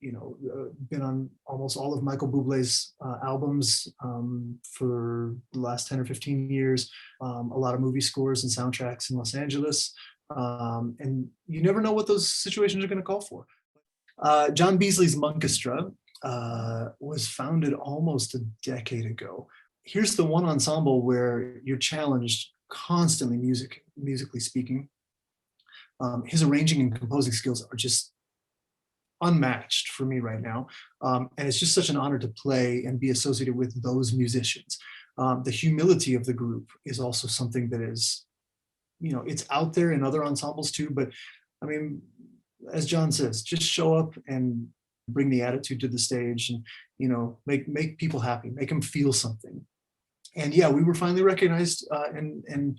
been on almost all of Michael Bublé's albums for the last 10 or 15 years, a lot of movie scores and soundtracks in Los Angeles. And you never know what those situations are going to call for. John Beasley's Monkestra was founded almost a decade ago. Here's the one ensemble where you're challenged constantly musically speaking. His arranging and composing skills are just unmatched for me right now. And it's just such an honor to play and be associated with those musicians. The humility of the group is also something that is, it's out there in other ensembles too, but I mean, as John says, just show up and bring the attitude to the stage and, make people happy, make them feel something. And yeah, we were finally recognized, and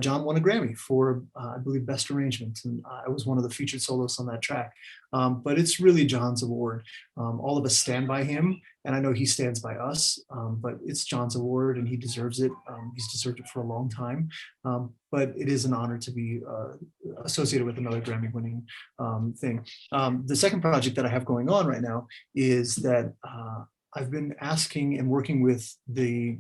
John won a Grammy for, I believe, Best Arrangement. And I was one of the featured soloists on that track. But it's really John's award. All of us stand by him, and I know he stands by us, but it's John's award and he deserves it. He's deserved it for a long time. But it is an honor to be associated with another Grammy-winning thing. The second project that I have going on right now is that I've been asking and working with the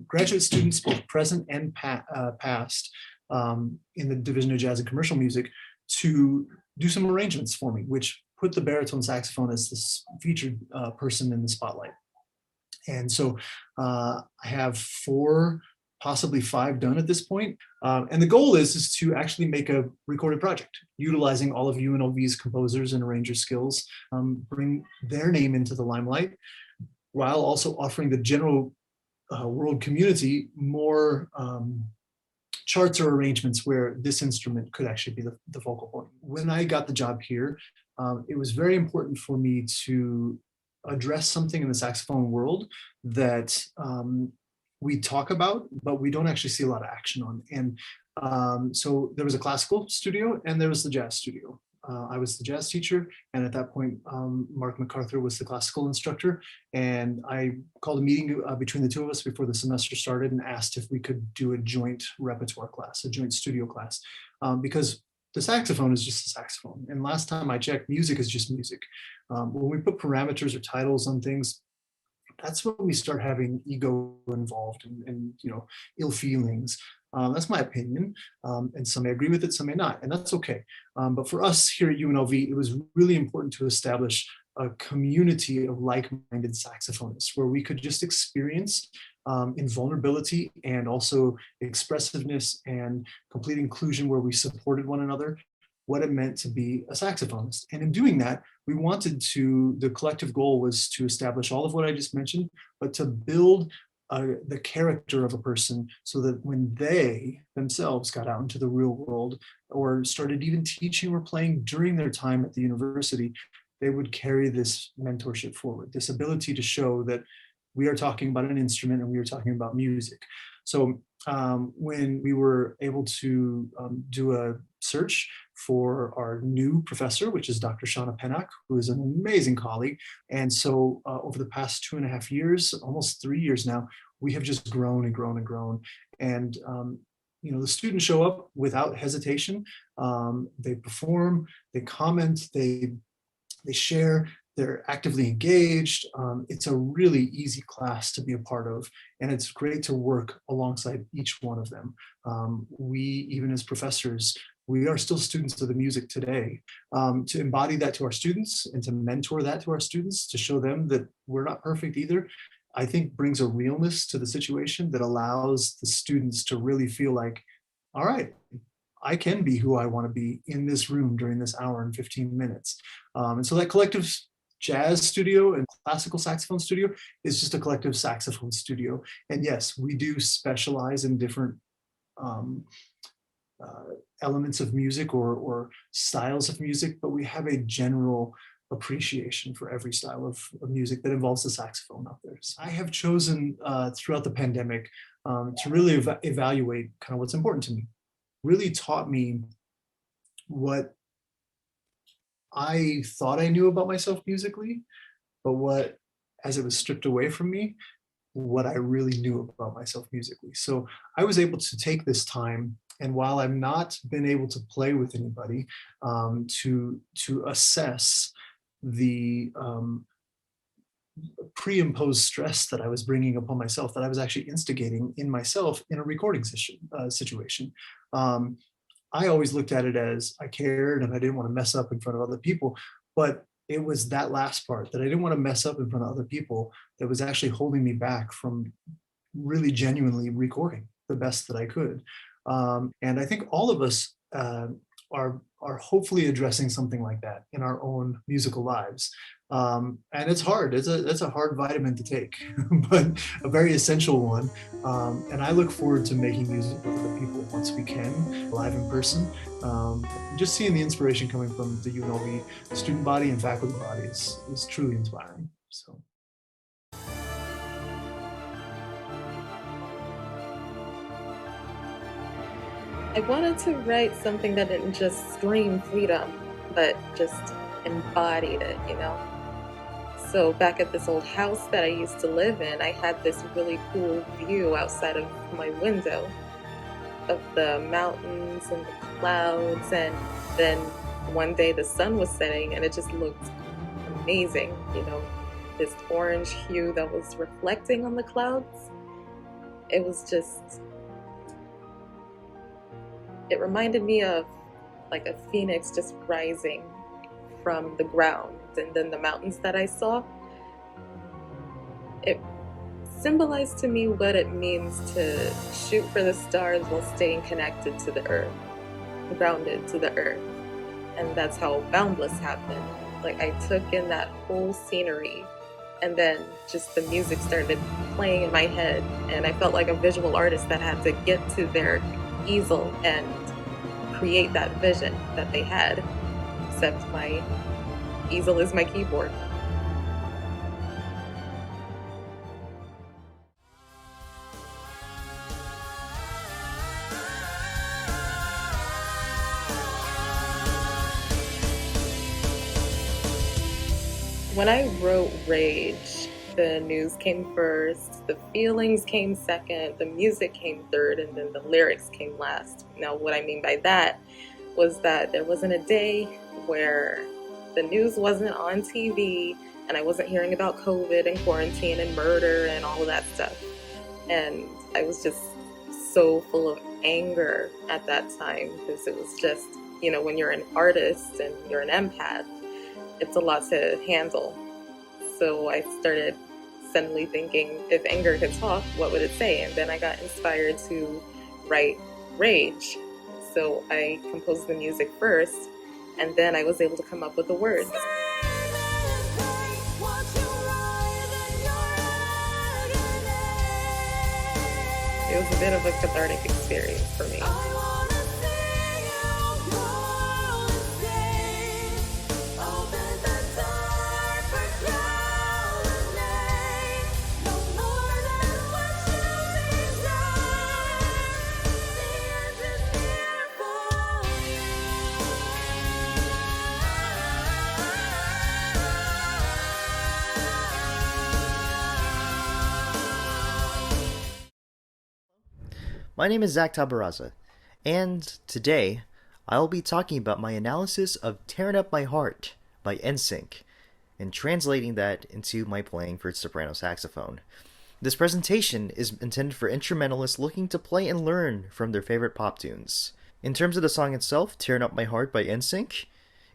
graduate students, both present and past, in the Division of Jazz and Commercial Music, to do some arrangements for me, which put the baritone saxophone as this featured person in the spotlight. And so I have 4, possibly 5 done at this point. And the goal is to actually make a recorded project, utilizing all of UNLV's composers and arranger skills, bring their name into the limelight, while also offering the general world community more charts or arrangements where this instrument could actually be the focal point. When I got the job here, it was very important for me to address something in the saxophone world that we talk about, but we don't actually see a lot of action on. And so there was a classical studio and there was the jazz studio. I was the jazz teacher, and at that point, Mark MacArthur was the classical instructor. And I called a meeting between the two of us before the semester started and asked if we could do a joint repertoire class, a joint studio class, because the saxophone is just a saxophone. And last time I checked, music is just music. When we put parameters or titles on things, that's when we start having ego involved and ill feelings. That's my opinion, and some may agree with it, some may not, and that's okay. But for us here at UNLV, it was really important to establish a community of like-minded saxophonists where we could just experience in vulnerability and also expressiveness and complete inclusion, where we supported one another, what it meant to be a saxophonist. And in doing that, we wanted to, the collective goal was to establish all of what I just mentioned, but to build the character of a person so that when they themselves got out into the real world or started even teaching or playing during their time at the university, they would carry this mentorship forward, this ability to show that we are talking about an instrument and we are talking about music. So when we were able to do a search for our new professor, which is Dr. Shauna Pennock, who is an amazing colleague. And so over the past 2.5 years, almost 3 years now, we have just grown and grown and grown. And the students show up without hesitation. They perform, they comment, they share, they're actively engaged. It's a really easy class to be a part of, and it's great to work alongside each one of them. We, even as professors, we are still students of the music today. To embody that to our students and to mentor that to our students, to show them that we're not perfect either, I think brings a realness to the situation that allows the students to really feel like, all right, I can be who I want to be in this room during this hour and 15 minutes. And so that collective jazz studio and classical saxophone studio is just a collective saxophone studio. And yes, we do specialize in different elements of music or styles of music, but we have a general appreciation for every style of music that involves the saxophone out there. So I have chosen throughout the pandemic to really evaluate kind of what's important to me. Really taught me what I thought I knew about myself musically, but what, as it was stripped away from me, what I really knew about myself musically. So I was able to take this time, and while I've not been able to play with anybody, to assess the pre-imposed stress that I was bringing upon myself, that I was actually instigating in myself in a recording situation. I always looked at it as I cared and I didn't want to mess up in front of other people, but it was that last part that I didn't want to mess up in front of other people that was actually holding me back from really genuinely recording the best that I could. And I think all of us are hopefully addressing something like that in our own musical lives. And it's hard. It's a hard vitamin to take, but a very essential one. And I look forward to making music with other people once we can, live in person. Just seeing the inspiration coming from the UNLV student body and faculty body is truly inspiring. So. I wanted to write something that didn't just scream freedom, but just embodied it, you know? So back at this old house that I used to live in, I had this really cool view outside of my window of the mountains and the clouds, and then one day the sun was setting and it just looked amazing, you know? This orange hue that was reflecting on the clouds. It was just... It reminded me of like a phoenix just rising from the ground, and then the mountains that I saw. It symbolized to me what it means to shoot for the stars while staying connected to the earth, grounded to the earth. And that's how Boundless happened. Like I took in that whole scenery, and then just the music started playing in my head, and I felt like a visual artist that had to get to their easel and create that vision that they had, except my easel is my keyboard. When I wrote Rage, the news came first, the feelings came second, the music came third, and then the lyrics came last. Now, what I mean by that was that there wasn't a day where the news wasn't on TV and I wasn't hearing about COVID and quarantine and murder and all of that stuff. And I was just so full of anger at that time, because it was just, you know, when you're an artist and you're an empath, it's a lot to handle. So I started suddenly thinking, if anger could talk, what would it say? And then I got inspired to write Rage. So I composed the music first, and then I was able to come up with the words. It was a bit of a cathartic experience for me. My name is Zachry Taburaza, and today I'll be talking about my analysis of Tearing Up My Heart by NSYNC and translating that into my playing for soprano saxophone. This presentation is intended for instrumentalists looking to play and learn from their favorite pop tunes. In terms of the song itself, Tearing Up My Heart by NSYNC,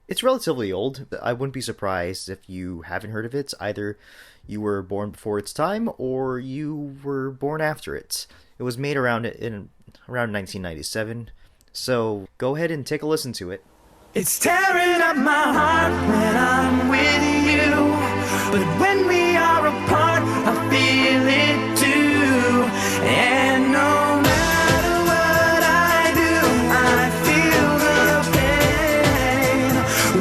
it's relatively old. I wouldn't be surprised if you haven't heard of it. Either you were born before its time or you were born after it. It was made around 1997, so go ahead and take a listen to it. It's tearing up my heart when I'm with you. but when we are apart, I feel it too. And no matter what I do, I feel the pain,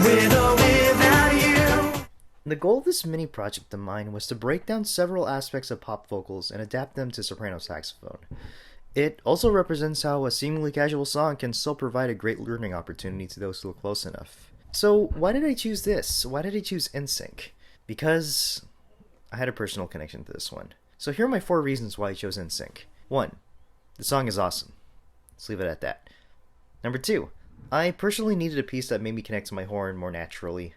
with or without you. The goal of this mini project of mine was to break down several aspects of pop vocals and adapt them to soprano saxophone. It also represents how a seemingly casual song can still provide a great learning opportunity to those who are close enough. So why did I choose this? Why did I choose NSYNC? Because I had a personal connection to this one. So here are my 4 reasons why I chose NSYNC. 1. The song is awesome. Let's leave it at that. Number 2. I personally needed a piece that made me connect to my horn more naturally.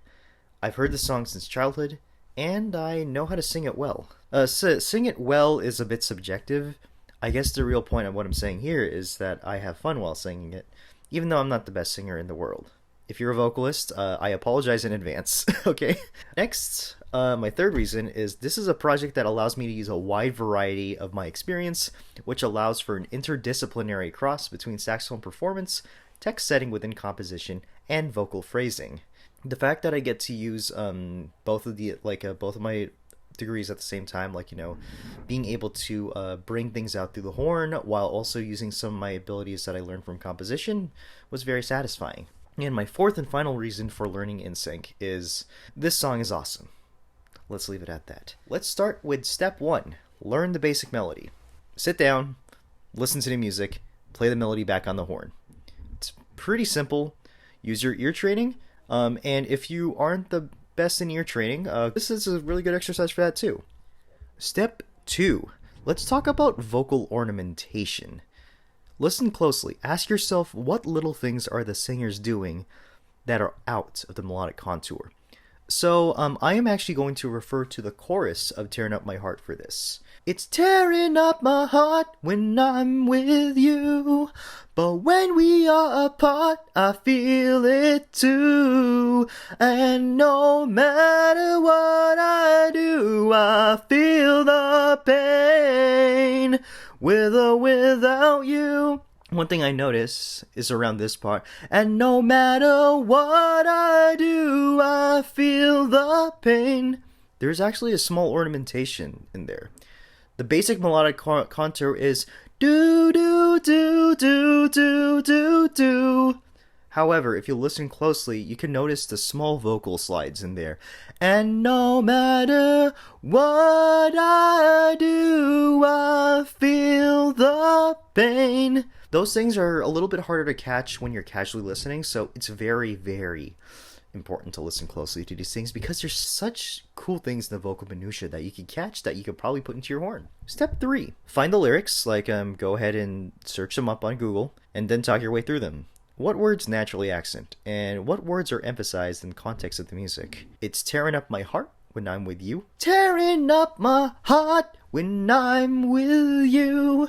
I've heard the song since childhood, and I know how to sing it well. Sing it well is a bit subjective. I guess the real point of what I'm saying here is that I have fun while singing it, even though I'm not the best singer in the world. If you're a vocalist, I apologize in advance, okay? Next, my 3rd reason is this is a project that allows me to use a wide variety of my experience, which allows for an interdisciplinary cross between saxophone performance, text setting within composition, and vocal phrasing. The fact that I get to use both of my degrees at the same time, being able to bring things out through the horn while also using some of my abilities that I learned from composition was very satisfying. And my 4th and final reason for learning NSYNC is this song is awesome. Let's leave it at that. Let's start with step 1. Learn the basic melody. Sit down, listen to the music, play the melody back on the horn. It's pretty simple. Use your ear training. And if you aren't the best in ear training, this is a really good exercise for that too. Step 2. Let's talk about vocal ornamentation. Listen closely. Ask yourself what little things are the singers doing that are out of the melodic contour. So I am actually going to refer to the chorus of Tearing Up My Heart for this. It's tearing up my heart when I'm with you, but when we are apart, I feel it too. And no matter what I do, I feel the pain, with or without you. One thing I notice is around this part, and no matter what I do, I feel the pain. There's actually a small ornamentation in there. The basic melodic contour is do do do do do do do. However, if you listen closely, you can notice the small vocal slides in there. And no matter what I do, I feel the pain. Those things are a little bit harder to catch when you're casually listening, so it's very, very important to listen closely to these things because there's such cool things in the vocal minutia that you can catch that you could probably put into your horn. Step 3. Find the lyrics, go ahead and search them up on Google, and then talk your way through them. What words naturally accent, and what words are emphasized in the context of the music? It's tearing up my heart when I'm with you. Tearing up my heart when I'm with you.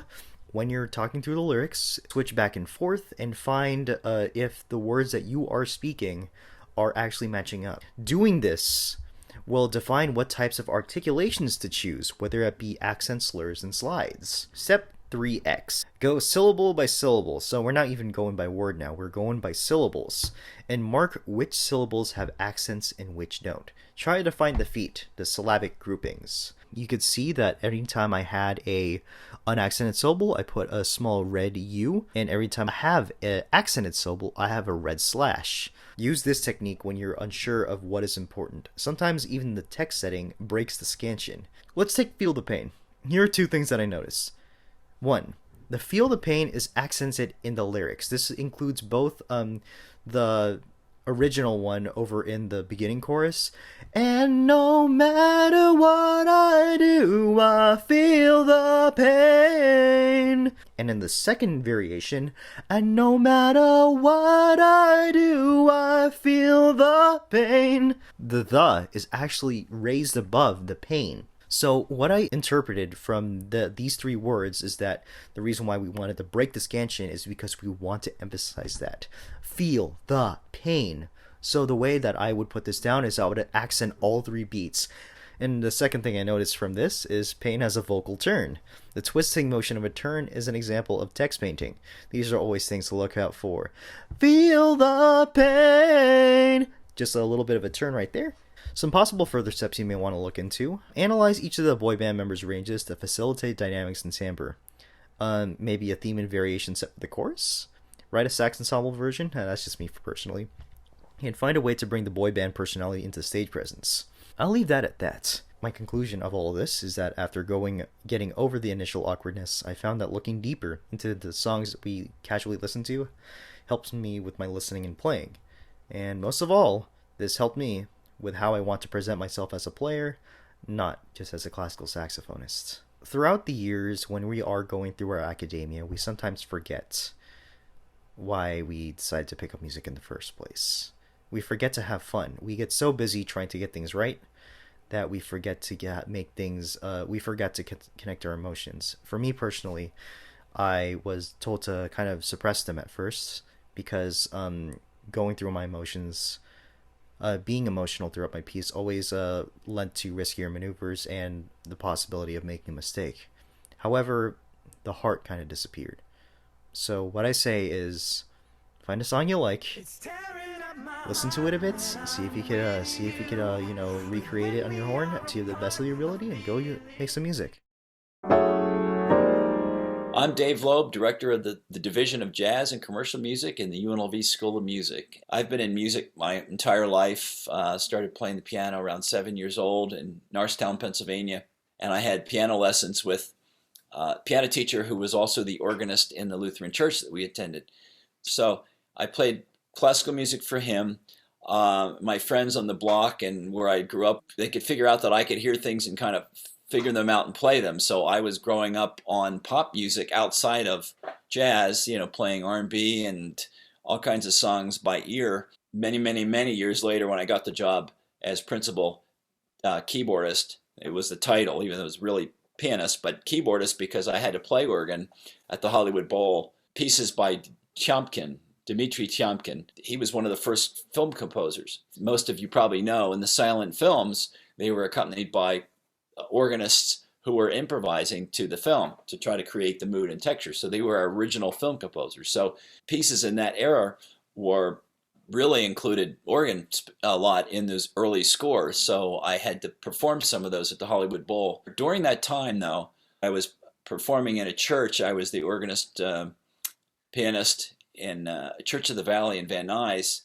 When you're talking through the lyrics, switch back and forth and find if the words that you are speaking are actually matching up. Doing this will define what types of articulations to choose, whether it be accent, slurs, and slides. Step 3X. Go syllable by syllable. So we're not even going by word now, we're going by syllables. And mark which syllables have accents and which don't. Try to find the feet, the syllabic groupings. You could see that every time I had a unaccented syllable, I put a small red U, and every time I have an accented syllable, I have a red slash. Use this technique when you're unsure of what is important. Sometimes even the text setting breaks the scansion. Let's take Feel the Pain. Here are 2 things that I noticed. 1. The Feel the Pain is accented in the lyrics. This includes both the original one over in the beginning chorus, and no matter what I do, I feel the pain. And in the second variation, and no matter what I do, I feel the pain. The is actually raised above the pain. So what I interpreted from these 3 words is that the reason why we wanted to break the scansion is because we want to emphasize that. Feel the pain. So the way that I would put this down is I would accent all 3 beats. And the second thing I noticed from this is pain has a vocal turn. The twisting motion of a turn is an example of text painting. These are always things to look out for. Feel the pain. Just a little bit of a turn right there. Some possible further steps you may want to look into: analyze each of the boy band members' ranges to facilitate dynamics and timbre. Maybe a theme and variation set for the chorus. Write a sax ensemble version, that's just me personally. And find a way to bring the boy band personality into stage presence. I'll leave that at that. My conclusion of all of this is that after getting over the initial awkwardness, I found that looking deeper into the songs that we casually listen to helps me with my listening and playing. And most of all, this helped me with how I want to present myself as a player, not just as a classical saxophonist. Throughout the years, when we are going through our academia, we sometimes forget why we decided to pick up music in the first place. We forget to have fun. We get so busy trying to get things right that we forget to connect our emotions. For me personally, I was told to kind of suppress them at first because going through my emotions, being emotional throughout my piece always led to riskier maneuvers and the possibility of making a mistake. However, the heart kind of disappeared. So what I say is, find a song you like, listen to it a bit, see if you could recreate it on your horn to the best of your ability, and go make some music. I'm Dave Loeb, director of the Division of Jazz and Commercial Music in the UNLV School of Music. I've been in music my entire life. Started playing the piano around 7 years old in Norristown, Pennsylvania, and I had piano lessons with a piano teacher who was also the organist in the Lutheran church that we attended. So I played classical music for him. My friends on the block and where I grew up, they could figure out that I could hear things and kind of figure them out and play them. So I was growing up on pop music outside of jazz, playing R&B and all kinds of songs by ear. Many, many, many years later, when I got the job as principal keyboardist, it was the title, even though it was really pianist, but keyboardist, because I had to play organ at the Hollywood Bowl. Pieces by Dmitri Tiomkin. He was one of the first film composers. Most of you probably know in the silent films, they were accompanied by organists who were improvising to the film to try to create the mood and texture. So they were our original film composers. So pieces in that era were really included organ a lot in those early scores. So I had to perform some of those at the Hollywood Bowl. During that time, though, I was performing in a church. I was the organist pianist in Church of the Valley in Van Nuys.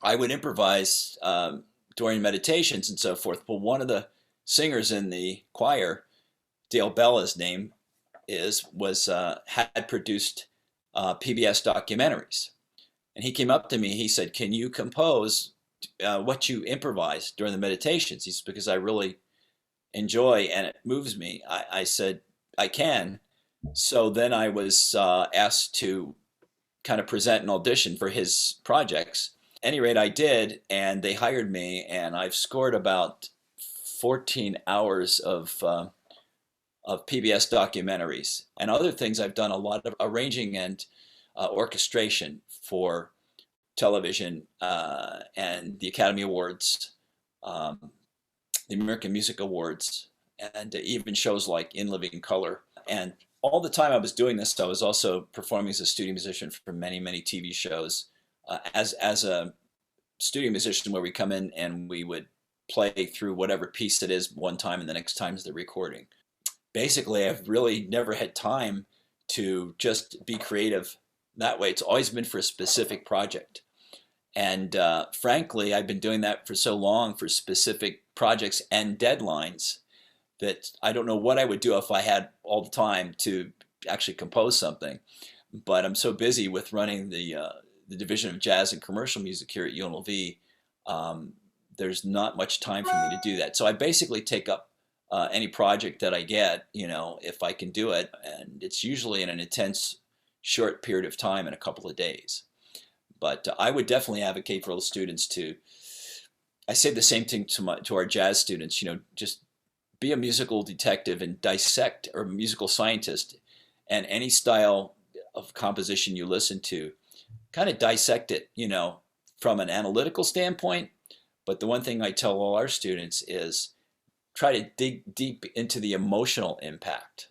I would improvise during meditations and so forth. Well, one of the singers in the choir, Dale Bell, his name had produced PBS documentaries. And he came up to me, he said, "Can you compose what you improvise during the meditations?" He said, "Because I really enjoy and it moves me." I said, "I can." So then I was asked to kind of present an audition for his projects. At any rate, I did, and they hired me, and I've scored about 14 hours of PBS documentaries. And other things, I've done a lot of arranging and orchestration for television and the Academy Awards, the American Music Awards, and even shows like In Living Color. And all the time I was doing this, I was also performing as a studio musician for many, many TV shows. As a studio musician, where we come in and we would play through whatever piece it is one time, and the next time is the recording. Basically, I've really never had time to just be creative that way. It's always been for a specific project. And frankly, I've been doing that for so long for specific projects and deadlines that I don't know what I would do if I had all the time to actually compose something. But I'm so busy with running the Division of Jazz and Commercial Music here at UNLV, there's not much time for me to do that. So I basically take up any project that I get, if I can do it. And it's usually in an intense, short period of time in a couple of days. But I would definitely advocate for all the students I say the same thing to our jazz students, just be a musical detective and dissect, or a musical scientist, and any style of composition you listen to, kind of dissect it, from an analytical standpoint. But the one thing I tell all our students is try to dig deep into the emotional impact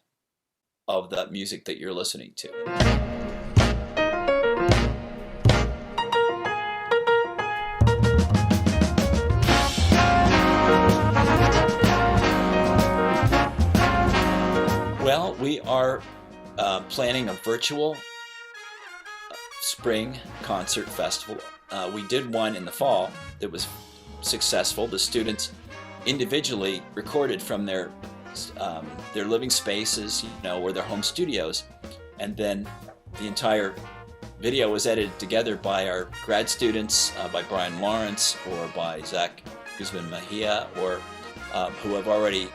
of the music that you're listening to. Well, we are planning a virtual spring concert festival. We did one in the fall that was successful. The students individually recorded from their living spaces, or their home studios, and then the entire video was edited together by our grad students, by Brian Lawrence or by Zach Guzman Mejia, or who have already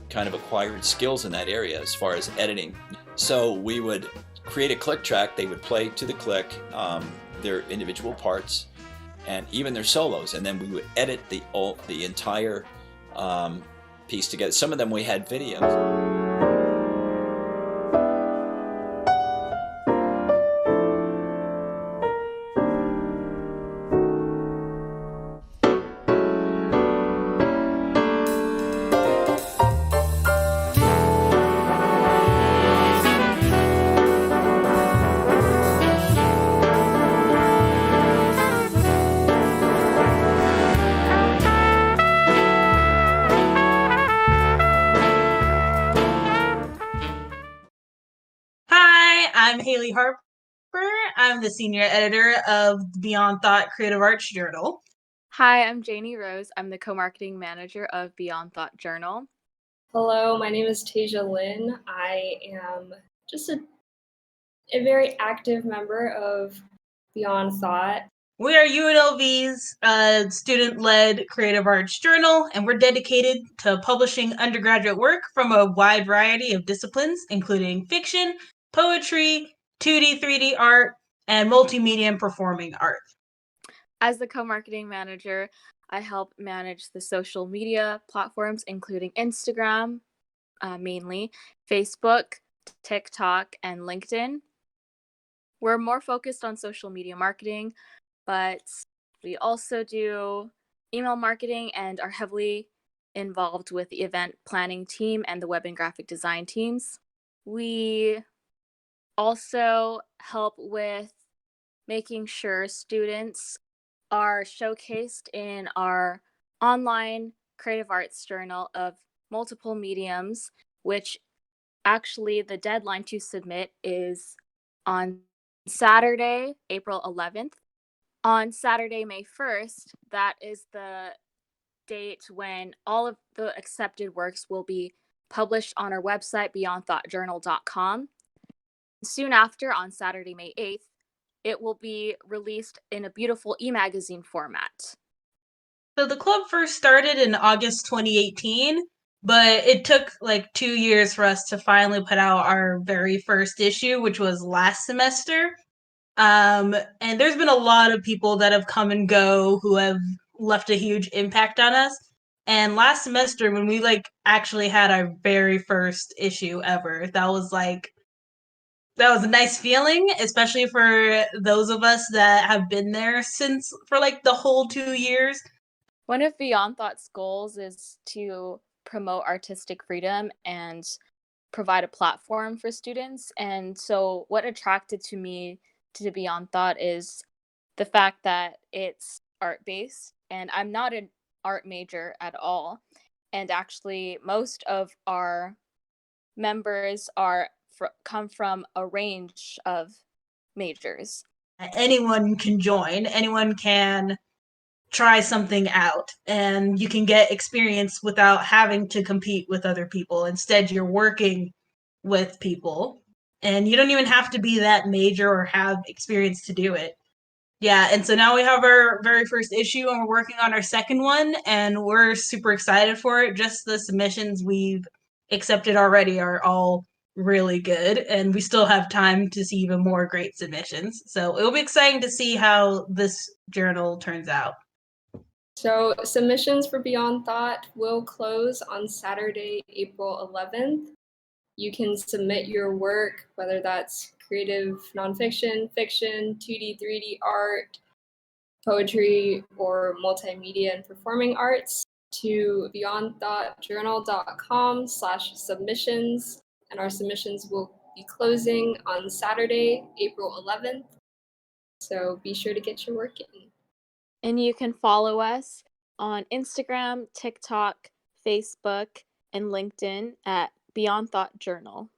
kind of acquired skills in that area as far as editing. So we would create a click track. They would play to the click their individual parts and even their solos, and then we would edit the entire piece together. Some of them we had videos. I'm Haley Harper. I'm the senior editor of Beyond Thought Creative Arts Journal. Hi, I'm Janie Rose. I'm the co-marketing manager of Beyond Thought Journal. Hello, my name is Tasia Lynn. I am just a very active member of Beyond Thought. We are UNLV's student-led creative arts journal, and we're dedicated to publishing undergraduate work from a wide variety of disciplines, including fiction, poetry, 2D, 3D art, and multimedia and performing art. As the co-marketing manager, I help manage the social media platforms, including Instagram, mainly, Facebook, TikTok, and LinkedIn. We're more focused on social media marketing, but we also do email marketing and are heavily involved with the event planning team and the web and graphic design teams. We also help with making sure students are showcased in our online creative arts journal of multiple mediums, which actually the deadline to submit is on Saturday, April 11th. On Saturday, May 1st, that is the date when all of the accepted works will be published on our website, beyondthoughtjournal.com. Soon after, on Saturday, May 8th, it will be released in a beautiful e-magazine format. So the club first started in August 2018, but it took like 2 years for us to finally put out our very first issue, which was last semester. And there's been a lot of people that have come and go who have left a huge impact on us. And last semester, when we actually had our very first issue ever, that was a nice feeling, especially for those of us that have been there since for the whole 2 years. One of Beyond Thought's goals is to promote artistic freedom and provide a platform for students. And so what attracted to me to Beyond Thought is the fact that it's art-based, and I'm not an art major at all. And actually, most of our members come from a range of majors. Anyone can join. Anyone can try something out, and you can get experience without having to compete with other people. Instead, you're working with people, and you don't even have to be that major or have experience to do it. Yeah, and so now we have our very first issue, and we're working on our second one, and we're super excited for it. Just the submissions we've accepted already are all really good, and we still have time to see even more great submissions. So it'll be exciting to see how this journal turns out. So submissions for Beyond Thought will close on Saturday, April 11th. You can submit your work, whether that's creative nonfiction, fiction, 2D, 3D art, poetry, or multimedia and performing arts, to beyondthoughtjournal.com/submissions. And our submissions will be closing on Saturday, April 11th. So be sure to get your work in. And you can follow us on Instagram, TikTok, Facebook, and LinkedIn at Beyond Thought Journal.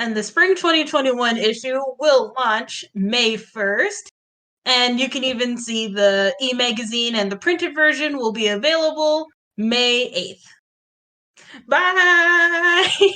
And the spring 2021 issue will launch May 1st. And you can even see the e-magazine, and the printed version will be available May 8th. Bye!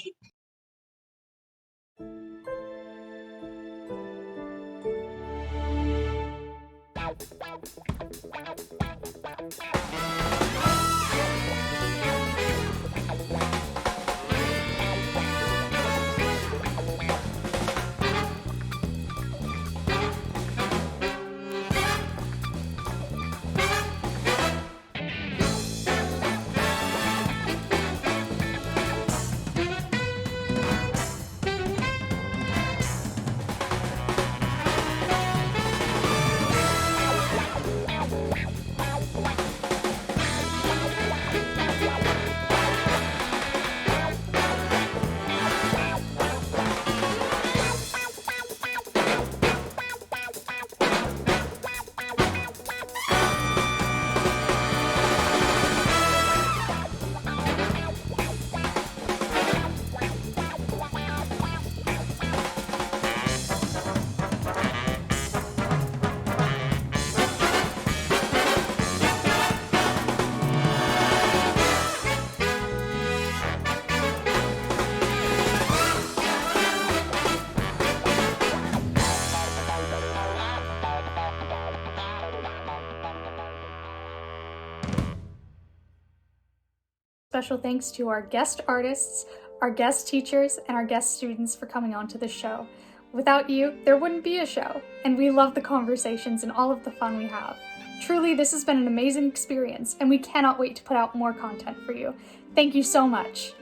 Special thanks to our guest artists, our guest teachers, and our guest students for coming on to the show. Without you, there wouldn't be a show, and we love the conversations and all of the fun we have. Truly, this has been an amazing experience, and we cannot wait to put out more content for you. Thank you so much.